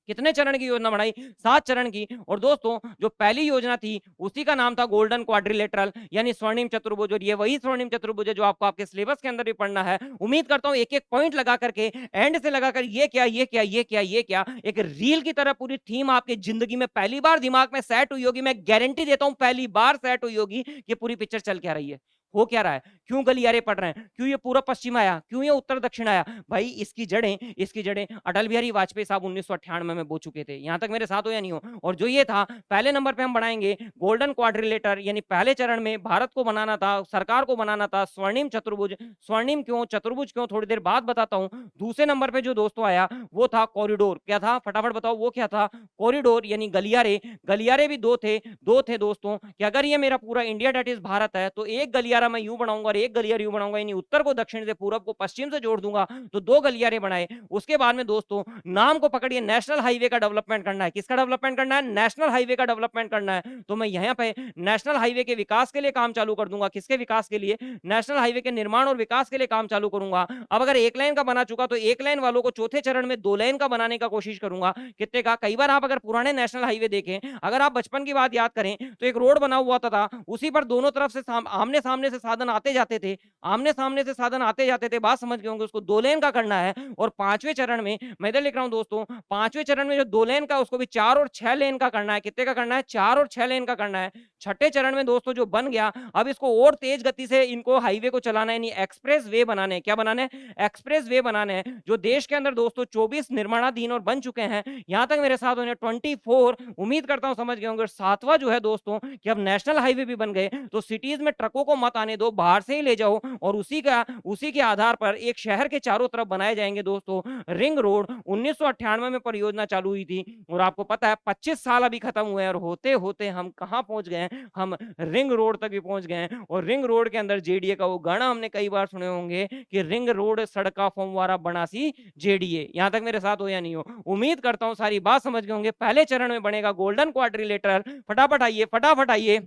कितने चरण की योजना बनाई? 7 चरण की। और दोस्तों, जो पहली योजना थी उसी का नाम था गोल्डन क्वाड्रिलेटरल, यानी स्वर्णिम चतुर्भुज। और ये वही स्वर्णिम चतुर्भुज है जो आपको आपके सिलेबस के अंदर भी पढ़ना है। उम्मीद करता हूं एक एक पॉइंट लगा करके, एंड से लगाकर ये क्या, ये क्या, ये क्या, ये क्या, एक रील की तरह पूरी थीम आपकी जिंदगी में पहली बार दिमाग में सेट हुई होगी। मैं गारंटी देता हूं पहली बार सेट हुई होगी कि पूरी पिक्चर चल क्या रही है, हो क्या रहा है, क्यों गलियारे पड़ रहे हैं, क्यों ये पूरा पश्चिम आया, क्यों ये उत्तर दक्षिण आया। भाई इसकी जड़ें अटल बिहारी वाजपेयी साहब 1998 में बो चुके थे। यहां तक मेरे साथ हो या नहीं हो? और जो ये था, पहले नंबर पे हम बनाएंगे गोल्डन क्वाड्रिलेटर, यानी पहले चरण में भारत को बनाना था, सरकार को बनाना था स्वर्णिम चतुर्भुज। स्वर्णिम क्यों, चतुर्भुज क्यों, थोड़ी देर बाद बताता हूं। दूसरे नंबर पे जो दोस्तों आया वो था कॉरिडोर। क्या था? फटाफट बताओ, वो क्या था? कॉरिडोर यानी गलियारे। गलियारे भी दो थे दोस्तों, कि अगर ये मेरा पूरा इंडिया डेट इज भारत है, तो एक गलियारा मैं यूं बनाऊंगा और एक गलियारा यूं बनाऊंगा, यानी उत्तर को दक्षिण से, पूरब को पश्चिम से जोड़ दूंगा, तो 2 गलियारे बनाए। उसके बाद में दोस्तों, नाम को पकड़िए, नेशनल हाईवे का डेवलपमेंट करना है। किसका डेवलपमेंट करना है? नेशनल हाईवे का डेवलपमेंट करना है। तो मैं यहां पे नेशनल हाईवे के विकास के लिए काम चालू कर दूंगा। किसके विकास के लिए? नेशनल हाईवे के निर्माण और विकास के लिए काम चालू करूंगा। अब अगर 1 लाइन का बना चुका, तो 1 लाइन वालों को चौथे चरण में 2 लाइन का बनाने का कोशिश करूंगा। कितने का? कई बार आप अगर पुराने नेशनल हाईवे देखें, अगर आप बचपन की बात याद करें, तो एक रोड बना हुआ था, उसी पर दोनों तरफ से आमने सामने से साधन आते जाते थे, आमने सामने से साधन आते जाते थे। बात समझ गए होंगे? उसको 2 लेन का करना है। और 5वें चरण में, मैं इधर लिख रहा हूं दोस्तों, 5वें चरण में जो 2 लेन का, उसको भी 4 और 6 लेन का करना है। कितने का करना है? 4 और 6 लेन का करना है। छठे चरण में दोस्तों जो बन गया, अब इसको और तेज गति से इनको हाईवे को चलाना है, यानी एक्सप्रेस वे बनाने। क्या बनाने? एक्सप्रेस वे बनाने हैं, जो देश के अंदर दोस्तों 24 निर्माणाधीन और बन चुके हैं। यहां तक मेरे साथ होने 24, उम्मीद करता हूं समझ गए होंगे। 7वां जो है दोस्तों, कि अब नेशनल हाईवे भी बन गए, तो सिटीज में ट्रकों को मत आने दो, बाहर से ही ले जाओ, और उसी के आधार पर एक शहर के चारों तरफ बनाए जाएंगे दोस्तों रिंग रोड। 1998 में परियोजना चालू हुई थी, और आपको पता है 25 साल अभी खत्म हुए हैं, और होते होते हम कहां पहुंच गए? हम रिंग रोड तक भी पहुंच गए हैं। और रिंग रोड के अंदर जेडीए का वो गाना हमने कई बार सुने होंगे कि रिंग रोड सड़का फंवारा बनासी जेडीए। यहां तक मेरे साथ हो या नहीं हो? उम्मीद करता हूं सारी बात समझ गए होंगे। पहले चरण में बनेगा गोल्डन क्वाड्रिलेटरल। फटाफट आइए।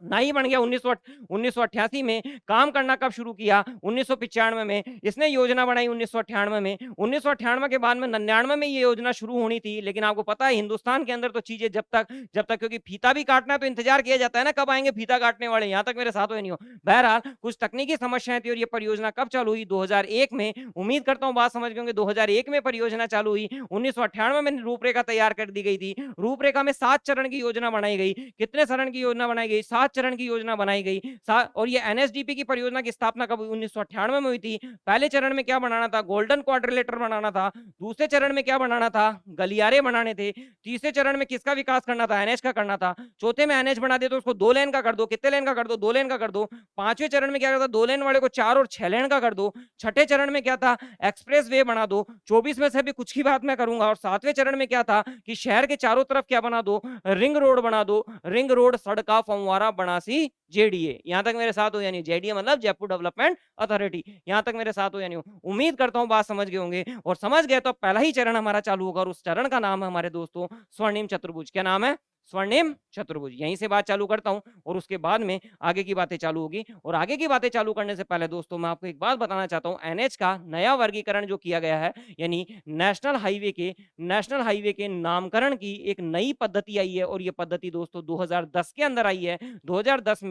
नहीं बन गया 1988 में। काम करना कब शुरू किया? 1995 में। इसने योजना बनाई 1998 में। 1998 के बाद में 99 में ये योजना शुरू होनी थी, लेकिन आपको पता है हिंदुस्तान के अंदर तो चीजें जब तक क्योंकि फीता भी काटना है तो इंतजार किया जाता है ना, कब आएंगे फीता काटने वाले। यहां तक मेरे साथ हो नहीं हो? बहरहाल कुछ तकनीकी समस्याएं थी, और ये परियोजना कब चालू हुई? 2001 में। उम्मीद करता हूं बात समझ गए होंगे। 2001 में परियोजना चालू हुई। 1998 में रूपरेखा तैयार कर दी गई थी। रूपरेखा में 7 चरण की योजना बनाई गई। कितने चरण की योजना बनाई गई? 7 चरण की योजना बनाई गई। और ये एनएसडीपी की परियोजना की स्थापना कब हुई? 1998 में हुई थी। पहले चरण में क्या बनाना था? गोल्डन क्वाड्रिलेटर बनाना था। दूसरे चरण में क्या बनाना था? गलियारे बनाने थे। तीसरे चरण में किसका विकास करना था? एनएच का करना था। चौथे में एनएच बना दे तो उसको 2 लेन का कर दो। कितने लेन का कर दो? 2 लेन का कर दो। 5वें चरण में क्या करता? 2 लेन वाले को 4 और 6 लेन का कर दो। छठे चरण में क्या था? एक्सप्रेस वे बना दो। 24 में से भी कुछ की बात मैं करूंगा। और 7वें चरण में क्या था? कि शहर के चारों तरफ क्या बना दो? रिंग रोड बना दो। रिंग रोड सड़का फंवारा बनासी जेडीए। यहाँ तक मेरे साथ हो या नहीं? जेडीए मतलब जयपुर डेवलपमेंट अथॉरिटी। यहाँ तक मेरे साथ हो या नहीं हो? उम्मीद करता हूँ बात समझ गए होंगे, और समझ गए तो पहला ही चरण हमारा चालू होगा, और उस चरण का नाम है हमारे दोस्तों स्वर्णिम चतुर्भुज। क्या नाम है? स्वर्णिम चतुर्भुज। यहीं से बात चालू करता हूं, और उसके बाद में आगे की बातें चालू होगी। और आगे की बातें चालू करने से पहले दोस्तों मैं आपको एक बात बताना चाहता हूं, एनएच का नया वर्गीकरण जो किया गया है, यानी नेशनल हाईवे के नामकरण की एक नई पद्धति आई है, और ये पद्धति दोस्तों 2010 के अंदर आई है। 2010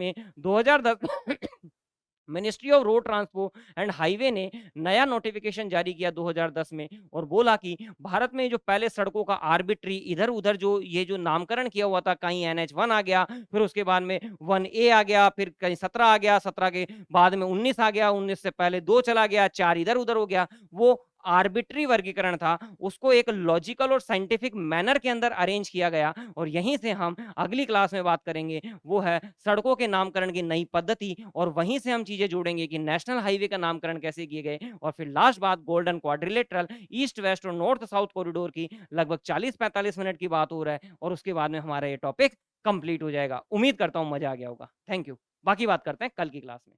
ministry of road transport and highway ने नया नोटिफिकेशन जारी किया 2010 में, और बोला कि भारत में जो पहले सड़कों का आर्बिट्री इधर उधर जो ये जो नामकरण किया हुआ था, कहीं NH1 आ गया, फिर उसके बाद में 1A आ गया, फिर कहीं 17 आ गया, 17 के बाद में 19 आ गया, 19 से पहले 2 चला गया, 4 इधर उधर हो गया, वो आर्बिट्री वर्गीकरण था, उसको एक लॉजिकल और साइंटिफिक मैनर के अंदर अरेंज किया गया। और यहीं से हम अगली क्लास में बात करेंगे, वो है सड़कों के नामकरण की नई पद्धति, और वहीं से हम चीजें जोड़ेंगे कि नेशनल हाईवे का नामकरण कैसे किए गए, और फिर लास्ट बात गोल्डन क्वाड्रिलेटरल ईस्ट वेस्ट और नॉर्थ साउथ कॉरिडोर की लगभग 40-45 मिनट की बात हो रहा है, और उसके बाद में हमारा ये टॉपिक कंप्लीट हो जाएगा। उम्मीद करता हूं मजा आ गया होगा। Thank you. बाकी बात करते हैं कल की क्लास में।